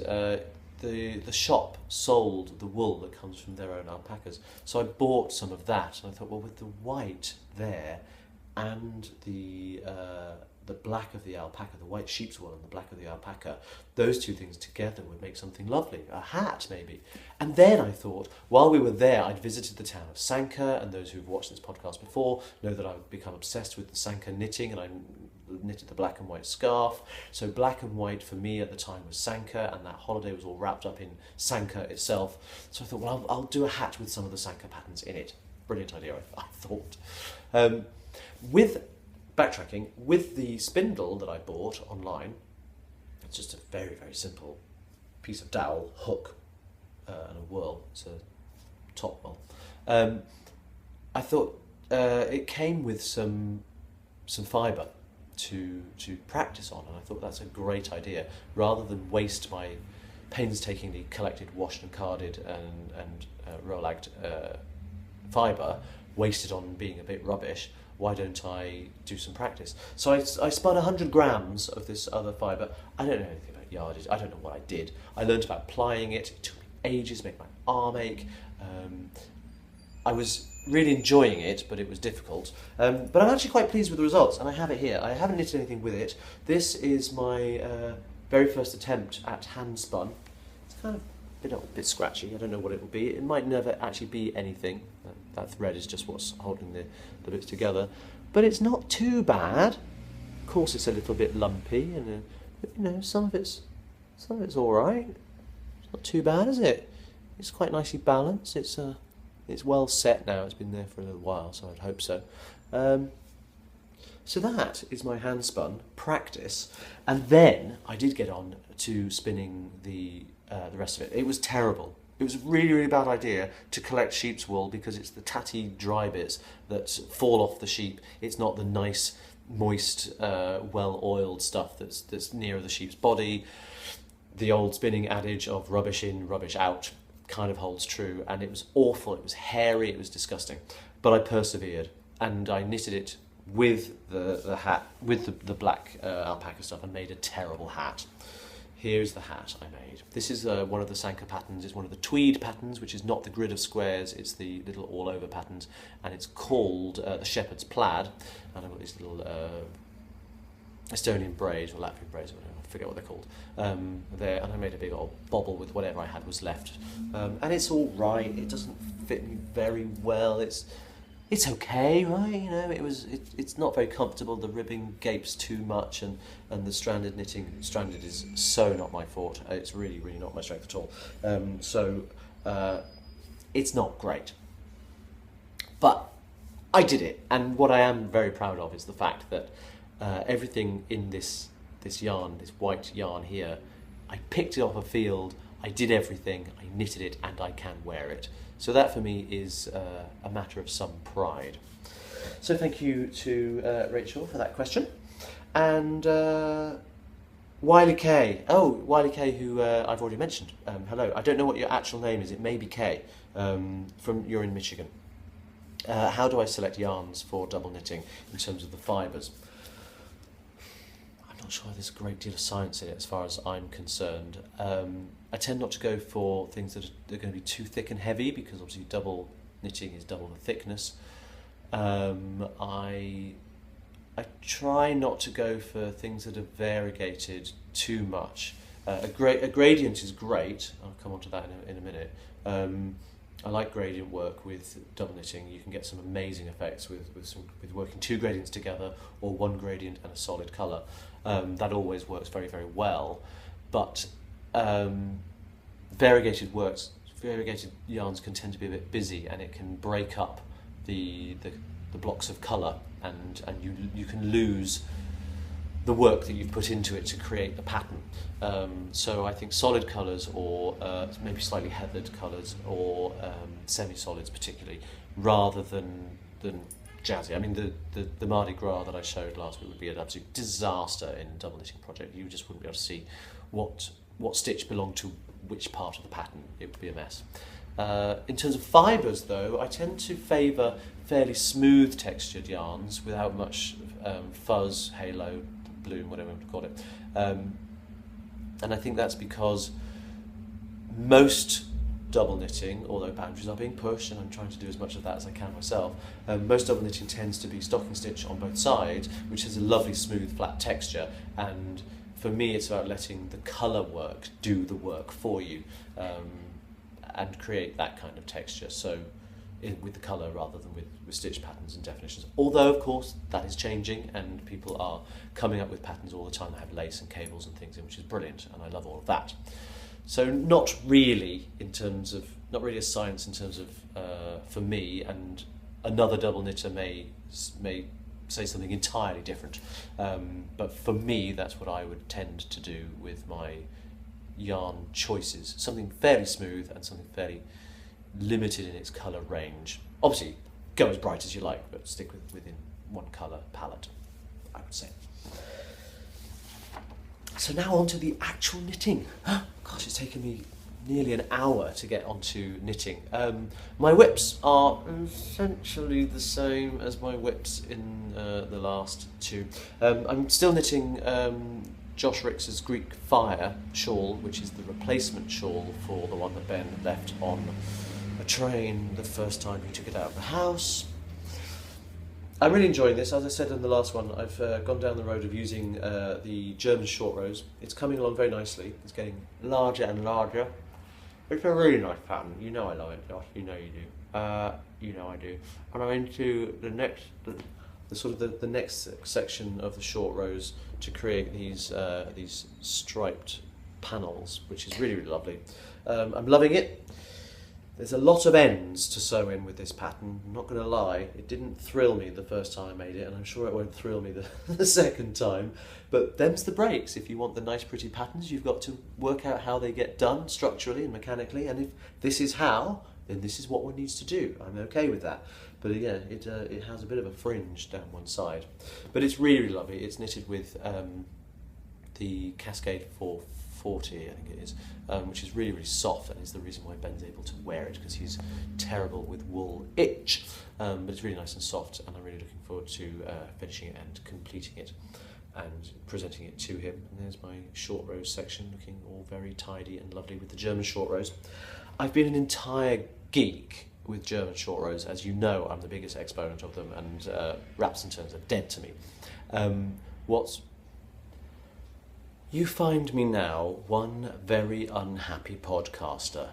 the shop sold the wool that comes from their own alpacas. So I bought some of that, and I thought, well, with the white there and the black of the alpaca, the white sheep's wool and the black of the alpaca, those two things together would make something lovely, a hat maybe. And then I thought, while we were there, I'd visited the town of Sanka, and those who've watched this podcast before know that I've become obsessed with the Sanka knitting, and I knitted the black and white scarf. So black and white for me at the time was Sanka, and that holiday was all wrapped up in Sanka itself. So I thought, well, I'll do a hat with some of the Sanka patterns in it. Brilliant idea, I thought. Backtracking, with the spindle that I bought online, it's just a very, very simple piece of dowel, hook, and a whirl. It's a top whirl. I thought it came with some fibre to practice on, and I thought that's a great idea. Rather than waste my painstakingly collected, washed and carded and rolagged fibre, wasted on being a bit rubbish, why don't I do some practice? So I spun 100 grams of this other fibre. I don't know anything about yardage. I don't know what I did. I learned about plying it. It took me ages, made my arm ache. I was really enjoying it, but it was difficult. But I'm actually quite pleased with the results, and I have it here. I haven't knitted anything with it. This is my very first attempt at hand spun. It's kind of a bit scratchy. I don't know what it will be. It might never actually be anything. That thread is just what's holding the bits together. But it's not too bad. Of course, it's a little bit lumpy, and some of it's all right. It's not too bad, is it? It's quite nicely balanced. It's well set now. It's been there for a little while, so I'd hope so. So that is my hand spun practice, and then I did get on to spinning the rest of it. It was terrible. It was a really, really bad idea to collect sheep's wool because it's the tatty, dry bits that fall off the sheep. It's not the nice, moist, well-oiled stuff that's nearer the sheep's body. The old spinning adage of rubbish in, rubbish out kind of holds true, and it was awful. It was hairy. It was disgusting. But I persevered, and I knitted it with the hat, with the black alpaca stuff, and made a terrible hat. here's the hat I made. This is one of the Sanka patterns. It's one of the tweed patterns, which is not the grid of squares, it's the little all-over patterns, and it's called the shepherd's plaid. And I've got these little Estonian braids, or Latvian braids, or whatever, I forget what they're called, there, and I made a big old bobble with whatever I had was left. And it's all right, it doesn't fit me very well, it's okay, right? You know, it's not very comfortable. The ribbing gapes too much, and the stranded is so not my forte. It's really not my strength at all. So it's not great, but I did it. And what I am very proud of is the fact that everything in this yarn, this white yarn here, I picked it off a field. I did everything. I knitted it, and I can wear it. So that for me is a matter of some pride. So thank you to Rachel for that question. And Wiley K. Oh, Wiley K, who I've already mentioned. Hello. I don't know what your actual name is. It may be K. You're in Michigan. How do I select yarns for double knitting in terms of the fibres? I'm not sure there's a great deal of science in it as far as I'm concerned. I tend not to go for things that are going to be too thick and heavy, because obviously double knitting is double the thickness. I try not to go for things that are variegated too much. A gradient is great. I'll come on to that in a minute. I like gradient work with double knitting. You can get some amazing effects with working two gradients together, or one gradient and a solid colour. That always works very well. But variegated yarns can tend to be a bit busy, and it can break up the blocks of colour, and you can lose the work that you've put into it to create the pattern. So I think solid colours, or maybe slightly heathered colours, or semi-solids particularly, rather than jazzy. I mean, the Mardi Gras that I showed last week would be an absolute disaster in a double knitting project. You just wouldn't be able to see what stitch belonged to which part of the pattern. It would be a mess. In terms of fibres, though, I tend to favour fairly smooth textured yarns without much fuzz, halo, bloom, whatever you want to call it. And I think that's because most double knitting, although boundaries are being pushed, and I'm trying to do as much of that as I can myself, most double knitting tends to be stocking stitch on both sides, which has a lovely smooth flat texture, and for me it's about letting the colour work do the work for you, and create that kind of texture, so with the colour rather than with stitch patterns and definitions. Although of course that is changing, and people are coming up with patterns all the time that have lace and cables and things in, which is brilliant, and I love all of that. So not really a science in terms of for me, and another double knitter may say something entirely different. But for me, that's what I would tend to do with my yarn choices. Something fairly smooth and something fairly limited in its colour range. Obviously, go as bright as you like, but stick within one colour palette, I would say. So now on to the actual knitting. Gosh, it's taken me nearly an hour to get onto knitting. My whips are essentially the same as my whips in the last two. I'm still knitting Josh Rix's Greek Fire shawl, which is the replacement shawl for the one that Ben left on a train the first time he took it out of the house. I'm really enjoying this. As I said in the last one, I've gone down the road of using the German short rows. It's coming along very nicely. It's getting larger and larger. It's a really nice pattern. You know I love it, Josh. You know you do. You know I do. And I'm into the next section of the short rows to create these striped panels, which is really lovely. I'm loving it. There's a lot of ends to sew in with this pattern. I'm not going to lie, it didn't thrill me the first time I made it, and I'm sure it won't thrill me the second time. But them's the breaks. If you want the nice pretty patterns, you've got to work out how they get done structurally and mechanically, and if this is how, then this is what one needs to do. I'm okay with that. But again, it has a bit of a fringe down one side. But it's really lovely. It's knitted with the Cascade 440, I think it is, which is really soft, and is the reason why Ben's able to wear it, because he's terrible with wool itch. But it's really nice and soft, and I'm really looking forward to finishing it and completing it. and presenting it to him. And there's my short rose section, looking all very tidy and lovely with the German short rose. I've been an entire geek with German short rose. As you know, I'm the biggest exponent of them, and wraps and turns are dead to me. You find me now one very unhappy podcaster.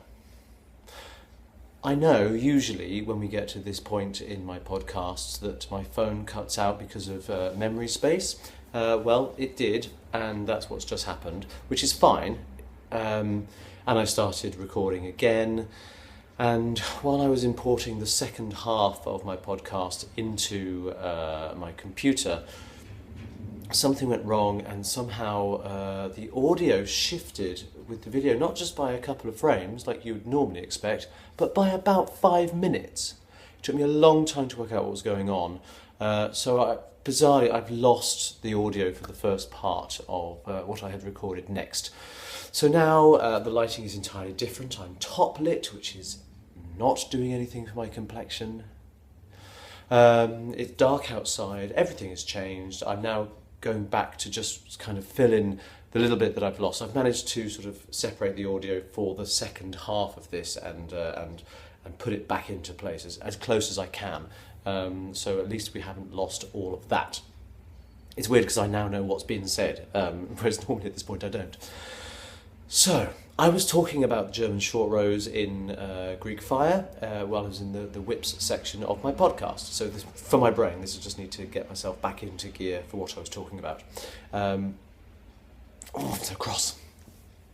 I know usually when we get to this point in my podcasts that my phone cuts out because of memory space. Well, it did, and that's what's just happened, which is fine. And I started recording again. And while I was importing the second half of my podcast into my computer, something went wrong, and somehow the audio shifted with the video, not just by a couple of frames like you would normally expect, but by about 5 minutes. It took me a long time to work out what was going on. Bizarrely, I've lost the audio for the first part of what I had recorded next. So now the lighting is entirely different. I'm top lit, which is not doing anything for my complexion. It's dark outside, everything has changed. I'm now going back to just kind of fill in the little bit that I've lost. I've managed to sort of separate the audio for the second half of this and put it back into place as close as I can. So at least we haven't lost all of that. It's weird because I now know what's been said, whereas normally at this point I don't. So, I was talking about the German short rose in Greek fire while I was in the whips section of my podcast. So for my brain, I just need to get myself back into gear for what I was talking about. I'm so cross.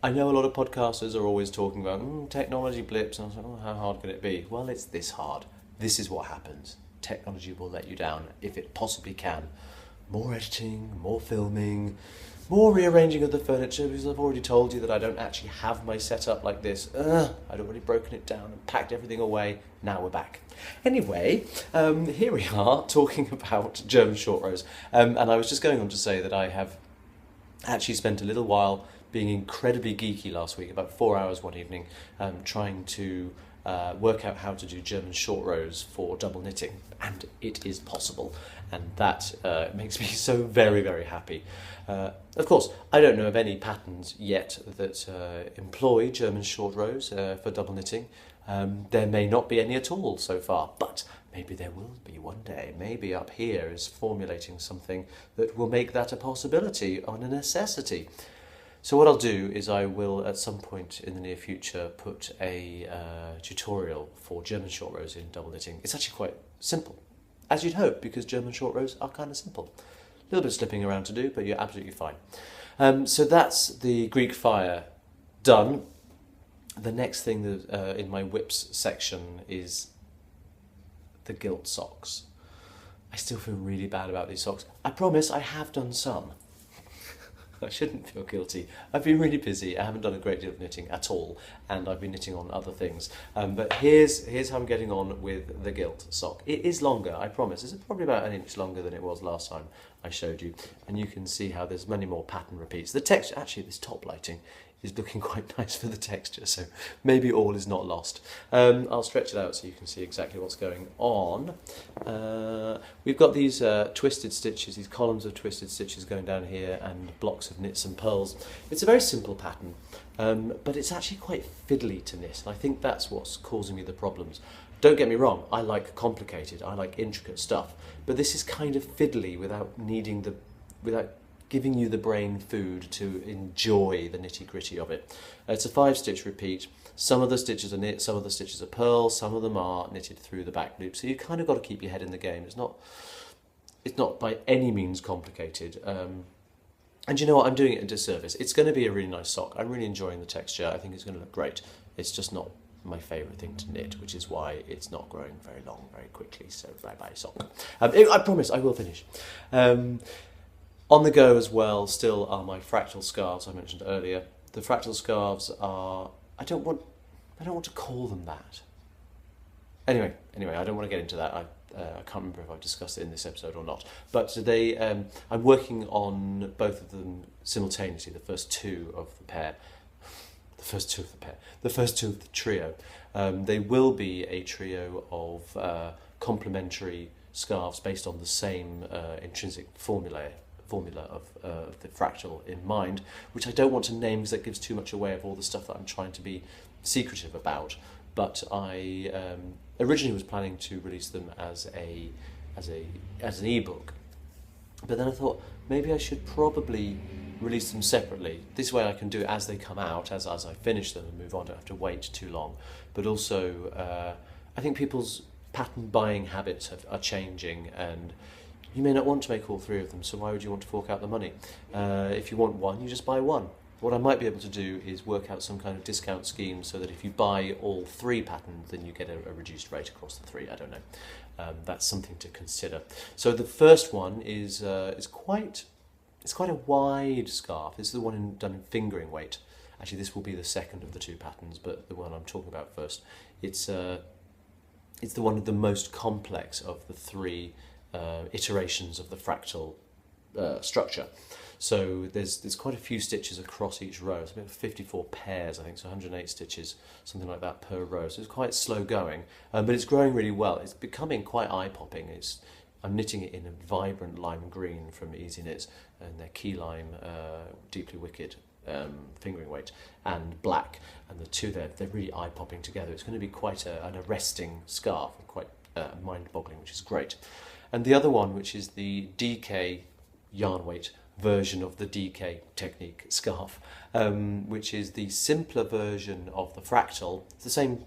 I know a lot of podcasters are always talking about technology blips, and I was like, how hard can it be? Well, it's this hard. This is what happens. Technology will let you down if it possibly can. More editing, more filming, more rearranging of the furniture, because I've already told you that I don't actually have my setup like this. I'd already broken it down and packed everything away. Now we're back. Anyway, here we are talking about German short rose. And I was just going on to say that I have actually spent a little while being incredibly geeky last week, about 4 hours one evening, trying to work out how to do German short rose for double knitting, and it is possible, and that makes me so very, very happy. Of course, I don't know of any patterns yet that employ German short rose for double knitting. There may not be any at all so far, but maybe there will be one day. Maybe Up Here is formulating something that will make that a possibility and a necessity. So what I'll do is I will, at some point in the near future, put a tutorial for German short rose in double knitting. It's actually quite simple, as you'd hope, because German short rose are kind of simple. A little bit of slipping around to do, but you're absolutely fine. So that's the Greek fire done. The next thing that, in my whips section is the gilt socks. I still feel really bad about these socks. I promise I have done some. I shouldn't feel guilty. I've been really busy. I haven't done a great deal of knitting at all, and I've been knitting on other things. But here's how I'm getting on with the gilt sock. It is longer, I promise. It's probably about an inch longer than it was last time I showed you, and you can see how there's many more pattern repeats. The texture, actually, this top lighting is looking quite nice for the texture, so maybe all is not lost. I'll stretch it out so you can see exactly what's going on. We've got these twisted stitches, these columns of twisted stitches going down here, and blocks of knits and pearls. It's a very simple pattern, but it's actually quite fiddly to knit, and I think that's what's causing me the problems. Don't get me wrong, I like complicated, I like intricate stuff, but this is kind of fiddly without giving you the brain food to enjoy the nitty-gritty of it. It's a 5-stitch repeat. Some of the stitches are knit, some of the stitches are pearl, some of them are knitted through the back loop. So you kind of got to keep your head in the game. It's not by any means complicated. And you know what? I'm doing it a disservice. It's going to be a really nice sock. I'm really enjoying the texture. I think it's going to look great. It's just not my favourite thing to knit, which is why it's not growing very long, very quickly. So bye-bye sock. I promise I will finish. On the go as well still are my fractal scarves I mentioned earlier. The fractal scarves are, I don't want to call them that. Anyway, I don't want to get into that. I can't remember if I've discussed it in this episode or not. But I'm working on both of them simultaneously, the first two of the trio. They will be a trio of complementary scarves based on the same intrinsic formula formula of the fractal in mind, which I don't want to name because that gives too much away of all the stuff that I'm trying to be secretive about. But I originally was planning to release them as an ebook, but then I thought maybe I should probably release them separately. This way I can do it as they come out, as I finish them and move on. I don't have to wait too long. But also, I think people's pattern buying habits are changing, and you may not want to make all three of them, so why would you want to fork out the money? If you want one, you just buy one. What I might be able to do is work out some kind of discount scheme so that if you buy all three patterns, then you get a reduced rate across the three. I don't know. That's something to consider. So the first one is quite a wide scarf. This is the one done in fingering weight. Actually, this will be the second of the two patterns, but the one I'm talking about first. It's the one of the most complex of the three iterations of the fractal structure. So there's quite a few stitches across each row. It's about 54 pairs, I think, so 108 stitches, something like that per row. So it's quite slow going, but it's growing really well. It's becoming quite eye-popping. I'm knitting it in a vibrant lime green from Easy Knits, and their key lime, deeply wicked fingering weight, and black, and the two they're really eye-popping together. It's going to be quite an arresting scarf, quite mind-boggling, which is great. And the other one, which is the DK yarn weight version of the DK technique scarf, which is the simpler version of the fractal. It's the same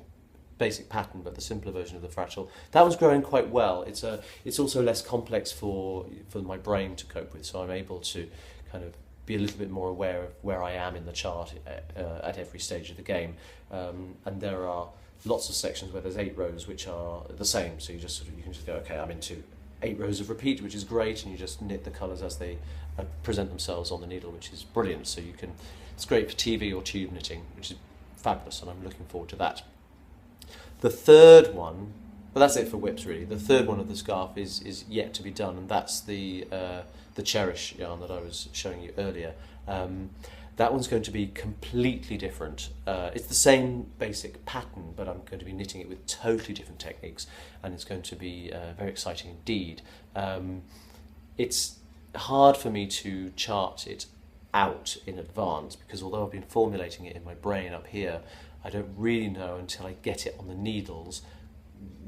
basic pattern, but the simpler version of the fractal. That one's growing quite well. It's also less complex for my brain to cope with, so I'm able to kind of be a little bit more aware of where I am in the chart at every stage of the game. And there are lots of sections where there's 8 rows which are the same, so you can just go, okay, I'm into 8 rows of repeat, which is great, and you just knit the colours as they present themselves on the needle, which is brilliant. So it's great for TV or tube knitting, which is fabulous, and I'm looking forward to that. The third one, well, that's it for whips really. The third one of the scarf is yet to be done, and that's the Cherish yarn that I was showing you earlier. That one's going to be completely different. It's the same basic pattern, but I'm going to be knitting it with totally different techniques, and it's going to be very exciting indeed. It's hard for me to chart it out in advance, because although I've been formulating it in my brain up here, I don't really know until I get it on the needles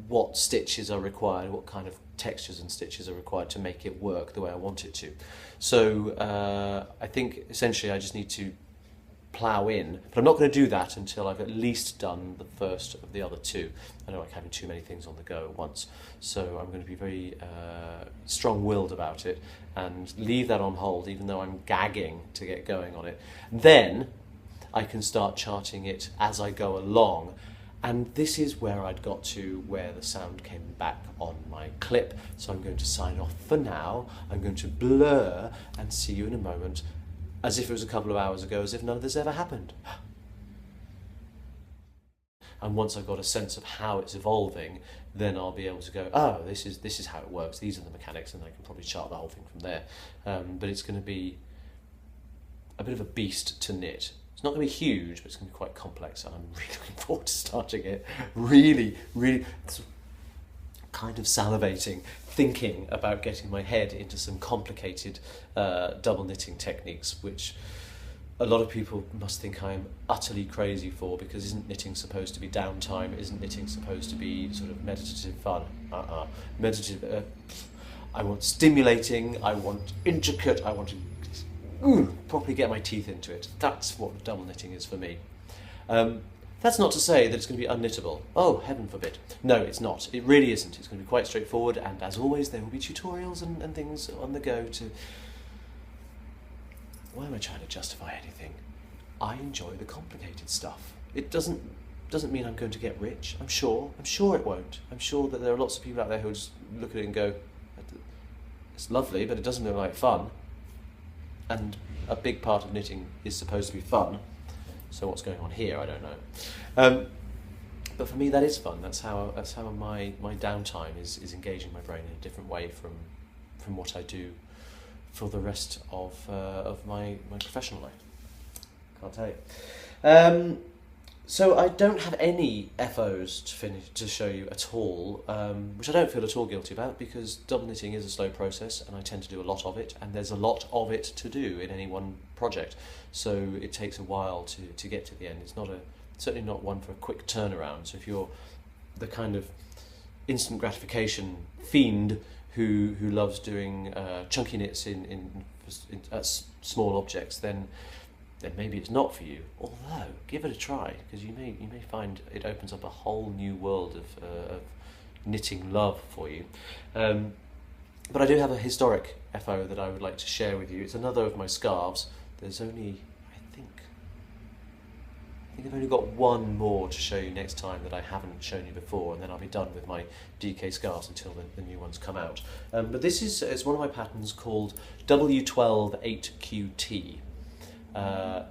what stitches are required, what kind of textures and stitches are required to make it work the way I want it to. So I think essentially I just need to plough in, but I'm not going to do that until I've at least done the first of the other two. I don't like having too many things on the go at once, so I'm going to be very strong-willed about it and leave that on hold, even though I'm gagging to get going on it. Then I can start charting it as I go along. And this is where I'd got to where the sound came back on my clip. So I'm going to sign off for now. I'm going to blur and see you in a moment, as if it was a couple of hours ago, as if none of this ever happened. And once I've got a sense of how it's evolving, then I'll be able to go, oh, this is how it works. These are the mechanics, and I can probably chart the whole thing from there. But it's going to be a bit of a beast to knit. It's not going to be huge, but it's going to be quite complex, and I'm really looking forward to starting it. Really, kind of salivating, thinking about getting my head into some complicated double knitting techniques, which a lot of people must think I'm utterly crazy for, because isn't knitting supposed to be downtime? Isn't knitting supposed to be sort of meditative fun? Meditative. I want stimulating, I want intricate, I want to properly get my teeth into it. That's what double knitting is for me. That's not to say that it's going to be unknittable. Oh, heaven forbid. No, it's not. It really isn't. It's going to be quite straightforward, and as always, there will be tutorials and things on the go to... Why am I trying to justify anything? I enjoy the complicated stuff. It doesn't mean I'm going to get rich. I'm sure it won't. I'm sure that there are lots of people out there who just look at it and go, it's lovely, but it doesn't look like fun. And a big part of knitting is supposed to be fun, so what's going on here, I don't know. But for me, that is fun. That's how my downtime is engaging my brain in a different way from what I do for the rest of my professional life. Can't tell you. So I don't have any FOs to show you at all, which I don't feel at all guilty about, because double knitting is a slow process and I tend to do a lot of it, and there's a lot of it to do in any one project, so it takes a while to get to the end. It's certainly not one for a quick turnaround. So if you're the kind of instant gratification fiend who loves doing chunky knits in small objects, then maybe it's not for you. Although, give it a try, because you may find it opens up a whole new world of knitting love for you. But I do have a historic FO that I would like to share with you. It's another of my scarves. There's only, I think I've only got one more to show you next time that I haven't shown you before, and then I'll be done with my DK scarves until the new ones come out. But this is one of my patterns called W12-8QT. Now,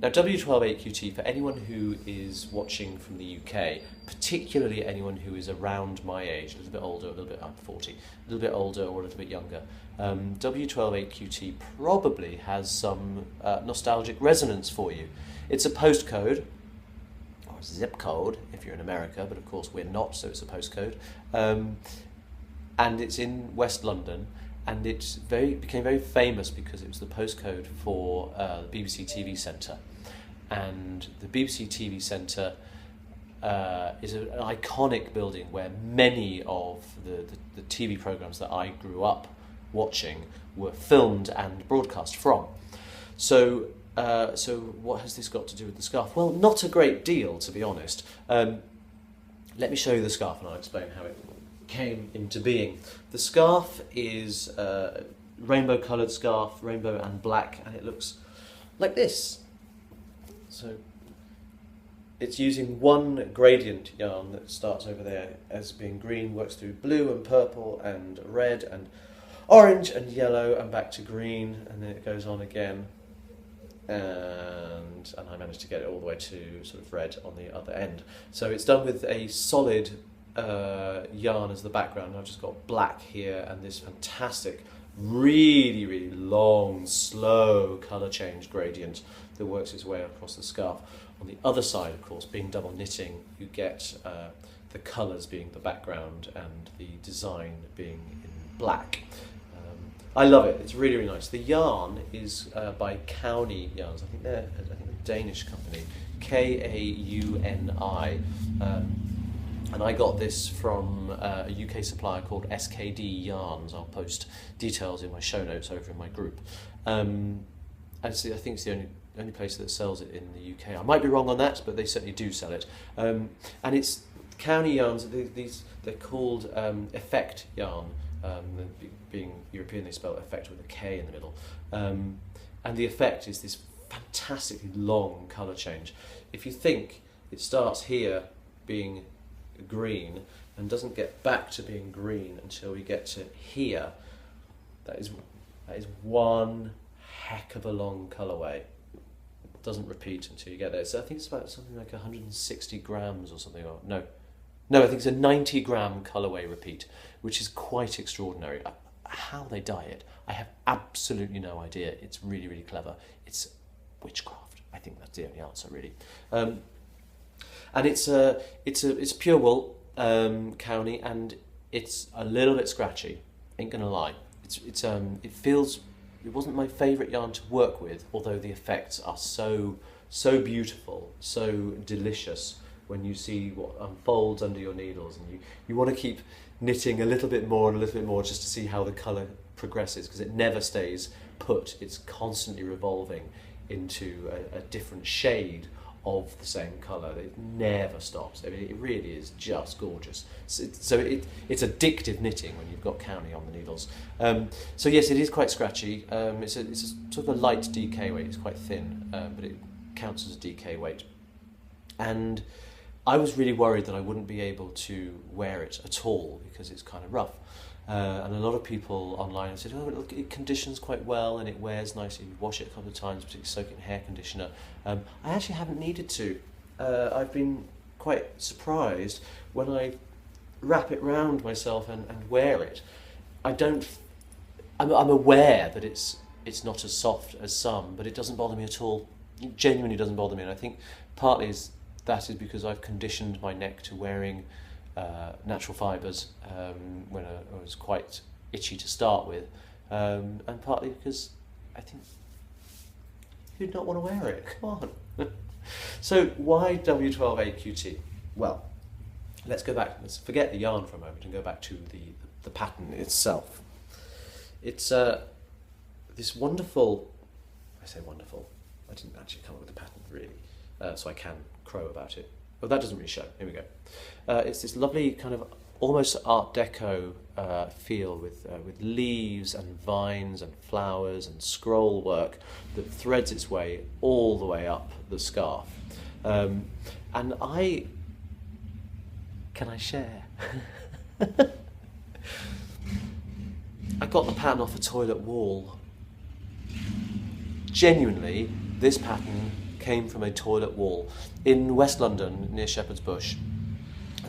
W12-8QT, for anyone who is watching from the UK, particularly anyone who is around my age, a little bit older, a little bit, I'm 40, a little bit older or a little bit younger, W12-8QT probably has some nostalgic resonance for you. It's a postcode, or a zip code if you're in America, but of course we're not, so it's a postcode, and it's in West London. And it became very famous because it was the postcode for the BBC TV Centre. And the BBC TV Centre is an iconic building where many of the TV programmes that I grew up watching were filmed and broadcast from. So what has this got to do with the scarf? Well, not a great deal, to be honest. Let me show you the scarf and I'll explain how it came into being. The scarf is a rainbow coloured scarf, rainbow and black, and it looks like this. So it's using one gradient yarn that starts over there as being green, works through blue and purple and red and orange and yellow and back to green, and then it goes on again, and I managed to get it all the way to sort of red on the other end. So it's done with a solid yarn as the background. I've just got black here and this fantastic, really, really long, slow colour change gradient that works its way across the scarf. On the other side, of course, being double knitting, you get the colours being the background and the design being in black. I love it. It's really, really nice. The yarn is by Cowl yarns. I think they're a Danish company, Kauni. And I got this from a UK supplier called SKD Yarns. I'll post details in my show notes over in my group. And I think it's the only place that sells it in the UK. I might be wrong on that, but they certainly do sell it. And it's Cowl yarns. They're called effect yarn. Being European, they spell effect with a K in the middle. And the effect is this fantastically long colour change. If you think it starts here being green and doesn't get back to being green until we get to here, that is one heck of a long colourway. It doesn't repeat until you get there. So I think it's about something like 160 grams or something. Or no, I think it's a 90 gram colourway repeat, which is quite extraordinary. How they dye it, I have absolutely no idea. It's really, really clever. It's witchcraft. I think that's the only answer, really. And it's pure wool, Cowl, and it's a little bit scratchy. Ain't gonna lie. It wasn't my favourite yarn to work with, although the effects are so beautiful, so delicious when you see what unfolds under your needles, and you want to keep knitting a little bit more and a little bit more just to see how the colour progresses, because it never stays put. It's constantly revolving into a different shade of the same colour. It never stops. I mean, it really is just gorgeous. So it's addictive knitting when you've got Cowl on the needles. So yes, it is quite scratchy. It's a sort of a light DK weight. It's quite thin, but it counts as a DK weight. And I was really worried that I wouldn't be able to wear it at all because it's kind of rough. And a lot of people online said, oh, look, it conditions quite well and it wears nicely. You wash it a couple of times, particularly soak it in hair conditioner. I actually haven't needed to. I've been quite surprised when I wrap it round myself and wear it. I'm aware that it's not as soft as some, but it doesn't bother me at all. It genuinely doesn't bother me, and I think partly is that is because I've conditioned my neck to wearing natural fibres when I was quite itchy to start with, and partly because I think who'd not want to wear it? Come on. So why W12AQT? Well, let's go back. Let's forget the yarn for a moment and go back to the pattern itself. It's this wonderful. I say wonderful. I didn't actually come up with the pattern really, so I can crow about it. Well, that doesn't really show. Here we go. It's this lovely kind of almost Art Deco feel with leaves and vines and flowers and scroll work that threads its way all the way up the scarf. And can I share? I got the pattern off a toilet wall. Genuinely, this pattern came from a toilet wall. In West London, near Shepherd's Bush,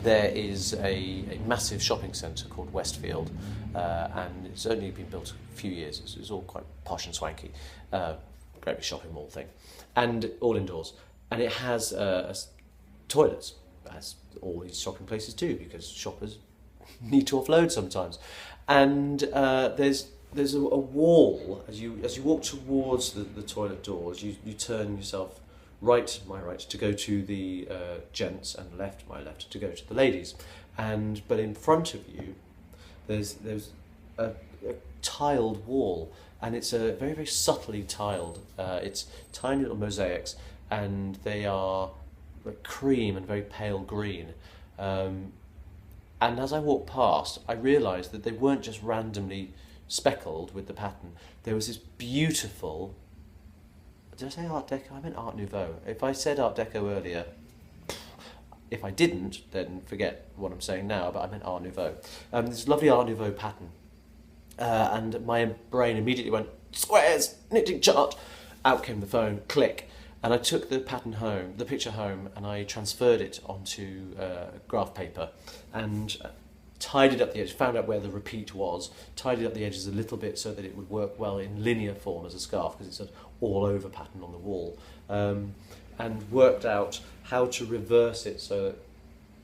there is a massive shopping centre called Westfield, and it's only been built a few years. It's all quite posh and swanky, great big shopping mall thing, and all indoors. And it has toilets, as all these shopping places do, because shoppers need to offload sometimes. And there's a wall as you walk towards the toilet doors. You turn yourself right, my right, to go to the gents, and left, my left, to go to the ladies. But in front of you, there's a tiled wall, and it's a very, very subtly tiled. It's tiny little mosaics, and they are cream and very pale green. And as I walked past, I realised that they weren't just randomly speckled with the pattern. There was this beautiful. Did I say Art Deco? I meant Art Nouveau. If I said Art Deco earlier, if I didn't, then forget what I'm saying now, but I meant Art Nouveau. This lovely Art Nouveau pattern. And my brain immediately went, squares, knitting chart. Out came the phone, click. And I took the pattern home, the picture home, and I transferred it onto graph paper and tidied up the edge, found out where the repeat was, tidied up the edges a little bit so that it would work well in linear form as a scarf, because it's an all-over pattern on the wall, and worked out how to reverse it so that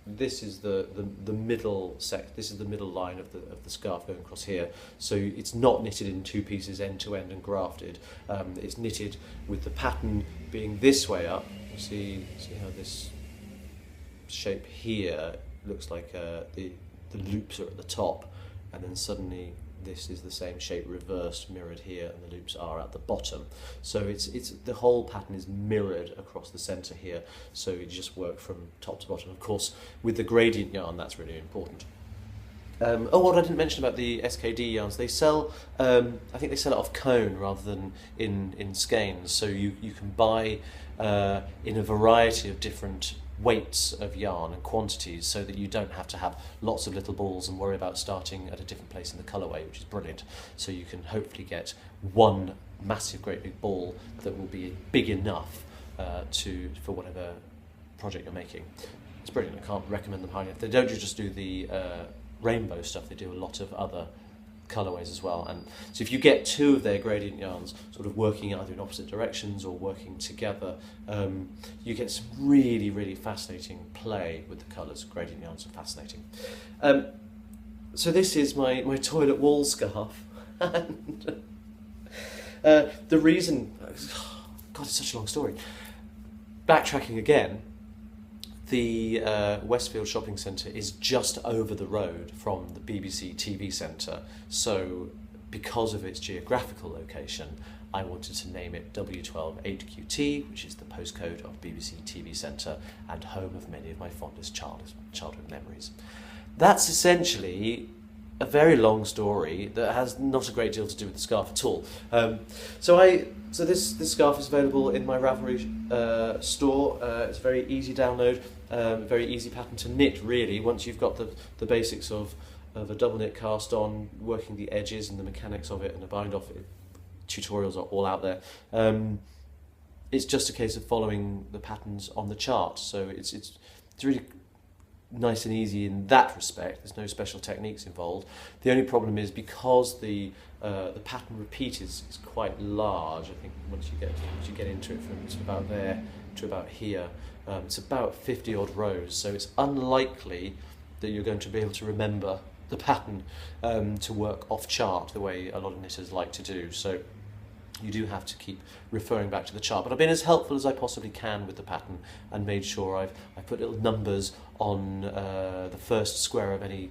this is the middle this is the middle line of the scarf going across here. So it's not knitted in two pieces end to end and grafted. It's knitted with the pattern being this way up. You see how this shape here looks like the loops are at the top, and then suddenly this is the same shape reversed, mirrored here, and the loops are at the bottom. So it's the whole pattern is mirrored across the centre here, so you just work from top to bottom. Of course, with the gradient yarn, that's really important. What I didn't mention about the SKD yarns, they sell, I think they sell it off cone rather than in skeins, so you can buy in a variety of different weights of yarn and quantities, so that you don't have to have lots of little balls and worry about starting at a different place in the colourway, which is brilliant. So you can hopefully get one massive great big ball that will be big enough for whatever project you're making. It's brilliant. I can't recommend them highly enough. They don't just do the rainbow stuff, they do a lot of other colourways as well. And so if you get two of their gradient yarns sort of working either in opposite directions or working together, you get some really, really fascinating play with the colours. Gradient yarns are fascinating. So this is my toilet wall scarf. And the reason, God, it's such a long story. Backtracking again, the Westfield Shopping Centre is just over the road from the BBC TV Centre, so because of its geographical location, I wanted to name it W128QT, which is the postcode of BBC TV Centre and home of many of my fondest childhood memories. That's essentially a very long story that has not a great deal to do with the scarf at all. So this scarf is available in my Ravelry store. It's a very easy download, very easy pattern to knit, really, once you've got the basics of a double knit cast on, working the edges and the mechanics of it, and the bind off. Tutorials are all out there. It's just a case of following the patterns on the chart, so it's really nice and easy in that respect. There's no special techniques involved. The only problem is because the pattern repeat is quite large. I think once you get into it from about there to about here. It's about 50 odd rows, so it's unlikely that you're going to be able to remember the pattern to work off chart the way a lot of knitters like to do. So you do have to keep referring back to the chart. But I've been as helpful as I possibly can with the pattern and made sure I've put little numbers on the first square of any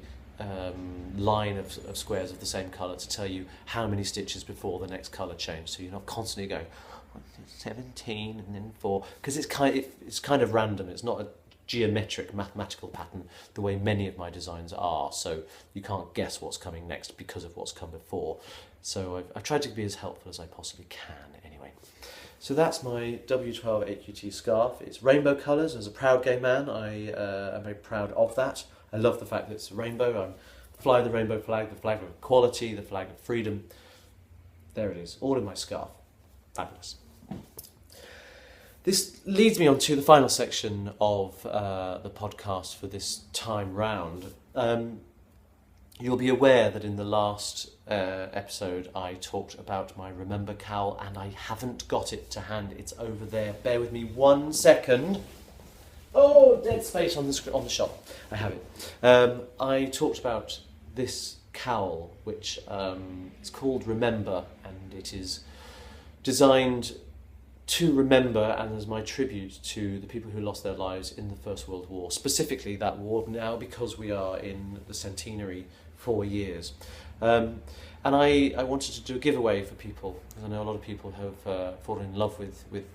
line of squares of the same colour to tell you how many stitches before the next colour change, so you're not constantly going 17 and then 4, because it's kind of random. It's not a geometric mathematical pattern the way many of my designs are, so you can't guess what's coming next because of what's come before. So I've tried to be as helpful as I possibly can anyway. So that's my W12AQT scarf. It's rainbow colours. As a proud gay man, I am very proud of that. I love the fact that it's a rainbow. I'm flying the rainbow flag, the flag of equality, the flag of freedom. There it is, all in my scarf. Fabulous. This leads me on to the final section of the podcast for this time round. You'll be aware that in the last episode I talked about my Remember Cowl, and I haven't got it to hand. It's over there. Bear with me 1 second. Oh, dead space on the shop. I have it. I talked about this cowl, which is called Remember, and it is designed to remember and as my tribute to the people who lost their lives in the First World War, specifically that war now, because we are in the centenary 4 years. And I wanted to do a giveaway for people, because I know a lot of people have fallen in love with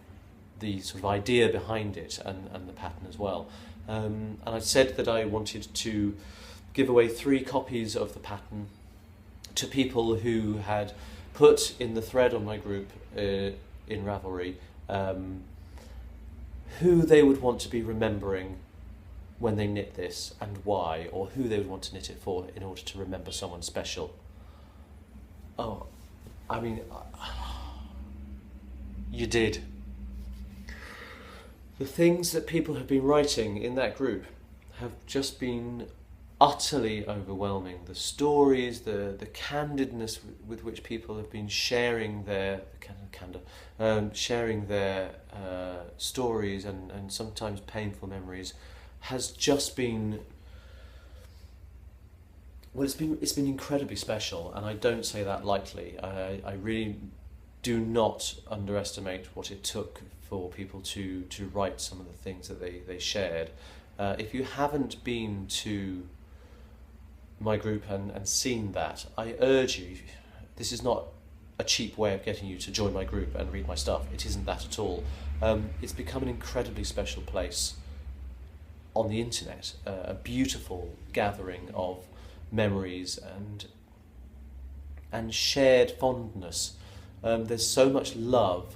the sort of idea behind it and the pattern as well. And I said that I wanted to give away 3 copies of the pattern to people who had put in the thread on my group in Ravelry who they would want to be remembering when they knit this and why, or who they would want to knit it for in order to remember someone special. Oh, I mean, you did. The things that people have been writing in that group have just been utterly overwhelming. The stories, the candidness with which people have been sharing their sharing their stories and sometimes painful memories has just been, well, it's been incredibly special, and I don't say that lightly. I really do not underestimate what it took for people to write some of the things that they shared. If you haven't been to my group and seen that, I urge you. This is not a cheap way of getting you to join my group and read my stuff. It isn't that at all. It's become an incredibly special place on the internet, a beautiful gathering of memories and shared fondness. There's so much love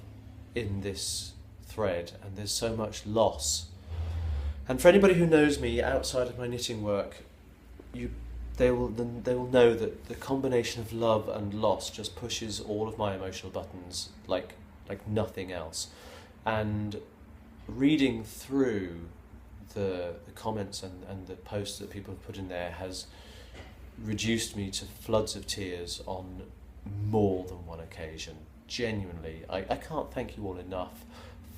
in this thread, and there's so much loss. And for anybody who knows me outside of my knitting work, they will know that the combination of love and loss just pushes all of my emotional buttons like nothing else. And reading through the comments and the posts that people have put in there has reduced me to floods of tears on more than one occasion. Genuinely, I can't thank you all enough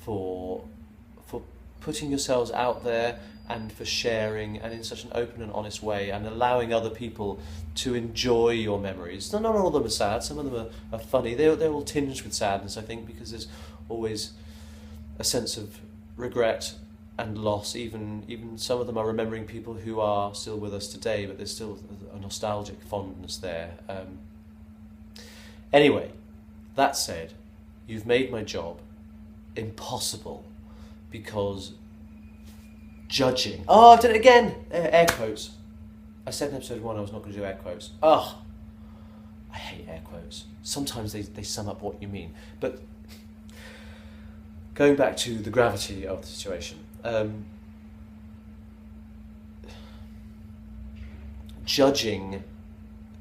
for putting yourselves out there and for sharing, and in such an open and honest way, and allowing other people to enjoy your memories. Not all of them are sad, some of them are funny. They're all tinged with sadness, I think, because there's always a sense of regret and loss. Even some of them are remembering people who are still with us today, but there's still a nostalgic fondness there. Anyway, that said, you've made my job impossible, because judging... Oh, I've done it again! Air quotes. I said in episode 1 I was not going to do air quotes. Ugh! I hate air quotes. Sometimes they sum up what you mean. But going back to the gravity of the situation, judging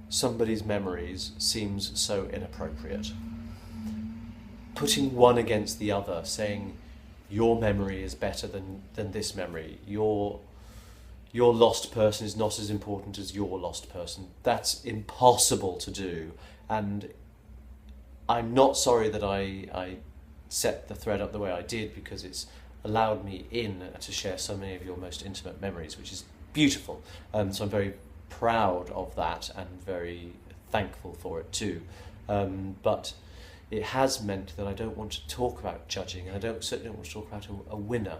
somebody's memories seems so inappropriate. Putting one against the other, saying your memory is better than this memory, your lost person is not as important as your lost person, that's impossible to do. And I'm not sorry that I set the thread up the way I did, because it's allowed me in to share so many of your most intimate memories, which is beautiful. So I'm very proud of that and very thankful for it too. But it has meant that I don't want to talk about judging, and certainly don't want to talk about a winner.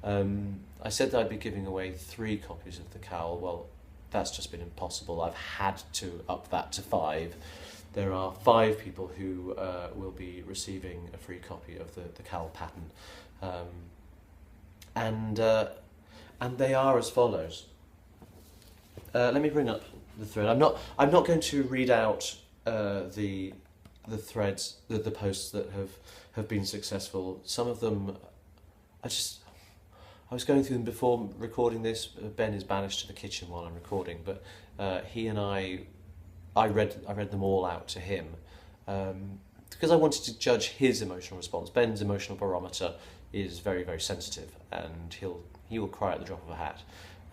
I said that I'd be giving away 3 copies of the Cowl. Well, that's just been impossible. I've had to up that to 5. There are 5 people who will be receiving a free copy of the Cowl pattern, and they are as follows. Let me bring up the thread. I'm not going to read out the threads, the posts that have been successful. Some of them, I was going through them before recording this. Ben is banished to the kitchen while I'm recording, but he and I read them all out to him because I wanted to judge his emotional response. Ben's emotional barometer is very, very sensitive, and he will cry at the drop of a hat.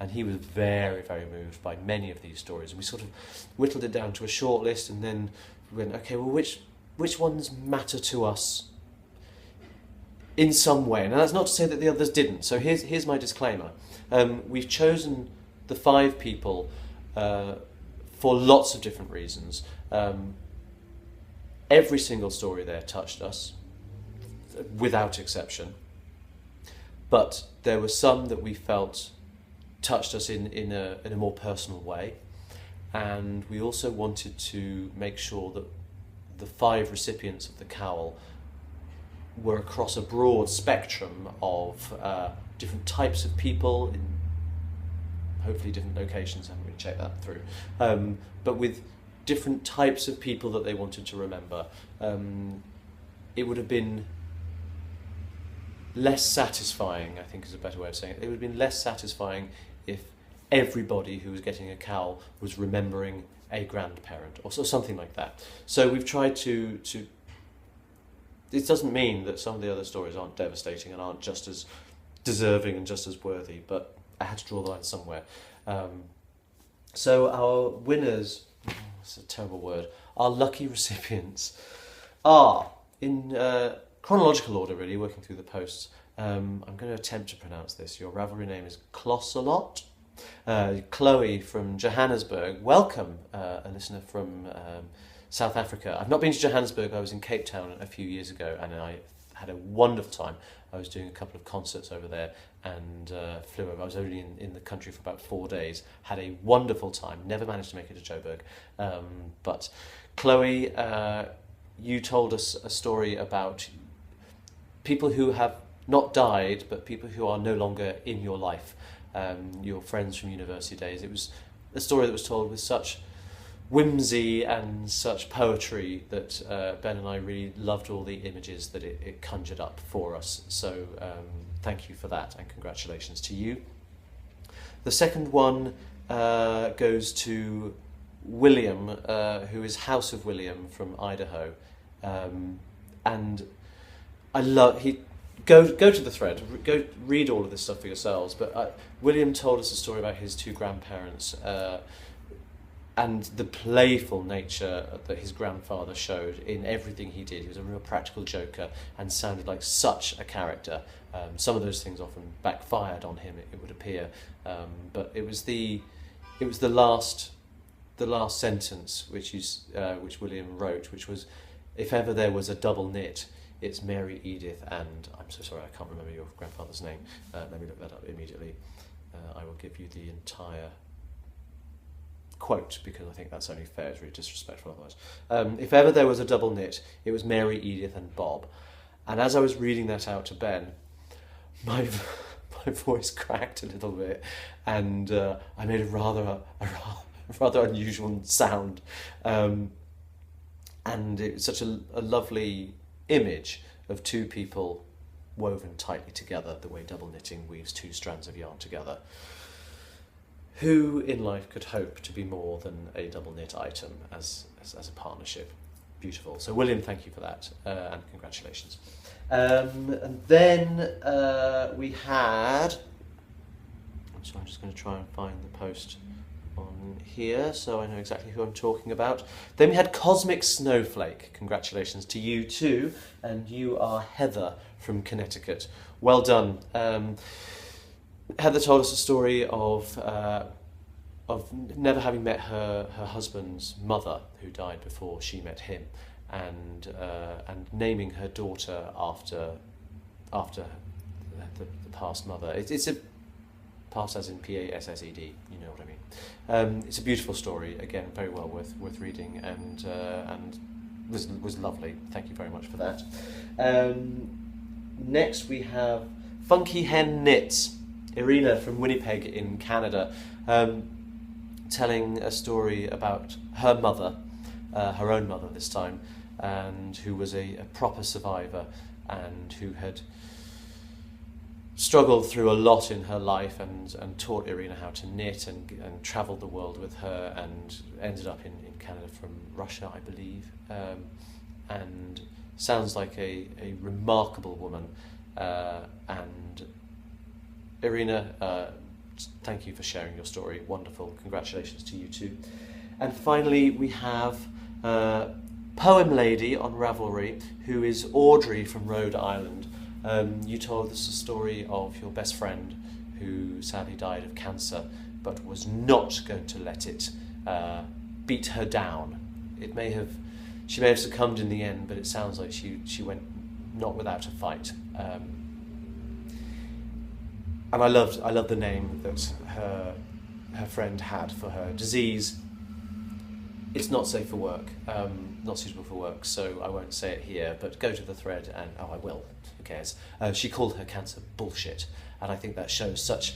And he was very, very moved by many of these stories. And we sort of whittled it down to a short list, and then we went, okay, well, which ones matter to us in some way? And that's not to say that the others didn't. So here's my disclaimer. We've chosen the 5 people for lots of different reasons. Every single story there touched us, without exception. But there were some that we felt touched us in a more personal way, and we also wanted to make sure that the 5 recipients of the Cowl were across a broad spectrum of different types of people in hopefully different locations. I haven't really checked that through, but with different types of people that they wanted to remember. It would have been less satisfying, I think is a better way of saying it. It would have been less satisfying if everybody who was getting a Cowl was remembering a grandparent or something like that. So we've tried to. It doesn't mean that some of the other stories aren't devastating and aren't just as deserving and just as worthy, but I had to draw the line somewhere. So our winners, it's a terrible word, our lucky recipients are in chronological order, really, working through the posts. I'm going to attempt to pronounce this. Your Ravelry name is Klossalot. Chloe from Johannesburg. Welcome, a listener from South Africa. I've not been to Johannesburg. I was in Cape Town a few years ago, and I had a wonderful time. I was doing a couple of concerts over there and flew over. I was only in the country for about 4 days. Had a wonderful time. Never managed to make it to Joburg. But Chloe, you told us a story about people who have not died, but people who are no longer in your life, your friends from university days. It was a story that was told with such whimsy and such poetry that Ben and I really loved all the images that it conjured up for us. So thank you for that, and congratulations to you. The second one goes to William, who is House of William from Idaho, and I love Go to the thread, go read all of this stuff for yourselves. But William told us a story about his 2 grandparents and the playful nature that his grandfather showed in everything he did. He was a real practical joker and sounded like such a character. Some of those things often backfired on him, it would appear. But it was the last sentence which William wrote, which was, "If ever there was a double knit, it's Mary, Edith, and..." I'm so sorry, I can't remember your grandfather's name. Let me look that up immediately. I will give you the entire quote, because I think that's only fair. It's really disrespectful otherwise. If ever there was a double knit, it was Mary, Edith, and Bob. And as I was reading that out to Ben, my voice cracked a little bit, and I made a rather unusual sound. And it was such a lovely image of 2 people woven tightly together, the way double knitting weaves 2 strands of yarn together. Who in life could hope to be more than a double knit item as a partnership? Beautiful. So William, thank you for that, and congratulations. And then we had... So I'm just going to try and find the post on here, so I know exactly who I'm talking about. Then we had Cosmic Snowflake. Congratulations to you too, and you are Heather from Connecticut. Well done. Heather told us a story of never having met her husband's mother, who died before she met him, and naming her daughter after the past mother. It's a past as in Passed, you know what I mean. It's a beautiful story, again, very well worth reading, and was lovely. Thank you very much for that. Next we have Funky Hen Knits, Irina from Winnipeg in Canada, telling a story about her mother, her own mother this time, and who was a proper survivor and who had struggled through a lot in her life and taught Irina how to knit and travelled the world with her and ended up in Canada from Russia, I believe, and sounds like a remarkable woman, and Irina, thank you for sharing your story. Wonderful. Congratulations to you too. And finally, we have Poem Lady on Ravelry, who is Audrey from Rhode Island. You told us a story of your best friend who sadly died of cancer, but was not going to let it beat her down. She may have succumbed in the end, but it sounds like she went not without a fight. And I loved the name that her friend had for her disease. It's not safe for work, not suitable for work, so I won't say it here, but go to the thread and, I will, who cares. She called her cancer bullshit, and I think that shows such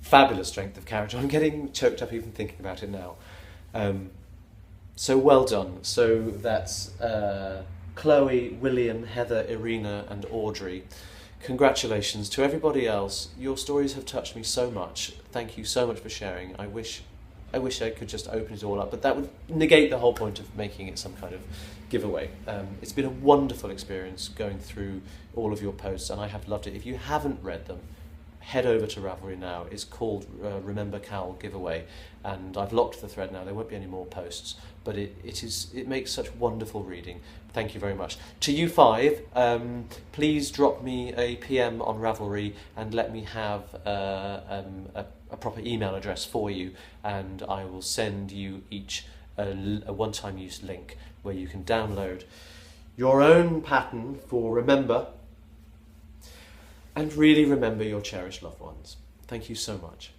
fabulous strength of character. I'm getting choked up even thinking about it now. So well done. So that's Chloe, William, Heather, Irina and Audrey. Congratulations to everybody else. Your stories have touched me so much. Thank you so much for sharing. I wish I could just open it all up, but that would negate the whole point of making it some kind of giveaway. It's been a wonderful experience going through all of your posts, and I have loved it. If you haven't read them, head over to Ravelry now. It's called Remember Cowl Giveaway, and I've locked the thread now. There won't be any more posts, but it makes such wonderful reading. Thank you very much. To you five, please drop me a PM on Ravelry and let me have a proper email address for you, and I will send you each a one-time use link where you can download your own pattern for Remember, and really remember your cherished loved ones. Thank you so much.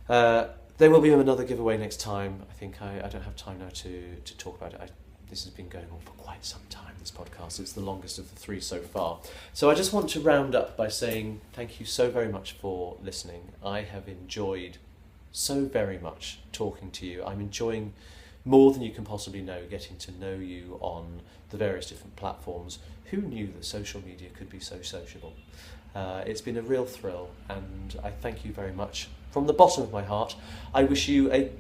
There will be another giveaway next time. I think I don't have time now to talk about it. This has been going on for quite some time, this podcast. It's the longest of the three so far. So I just want to round up by saying thank you so very much for listening. I have enjoyed so very much talking to you. I'm enjoying more than you can possibly know, getting to know you on the various different platforms. Who knew that social media could be so sociable? It's been a real thrill, and I thank you very much from the bottom of my heart. I wish you a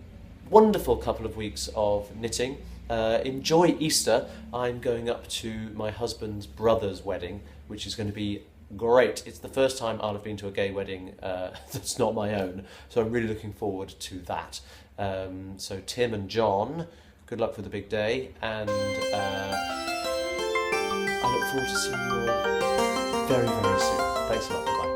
wonderful couple of weeks of knitting. Enjoy Easter. I'm going up to my husband's brother's wedding, which is going to be great. It's the first time I'll have been to a gay wedding that's not my own, so I'm really looking forward to that. So Tim and John, good luck for the big day, and I look forward to seeing you all very, very soon. Thanks a lot. Bye.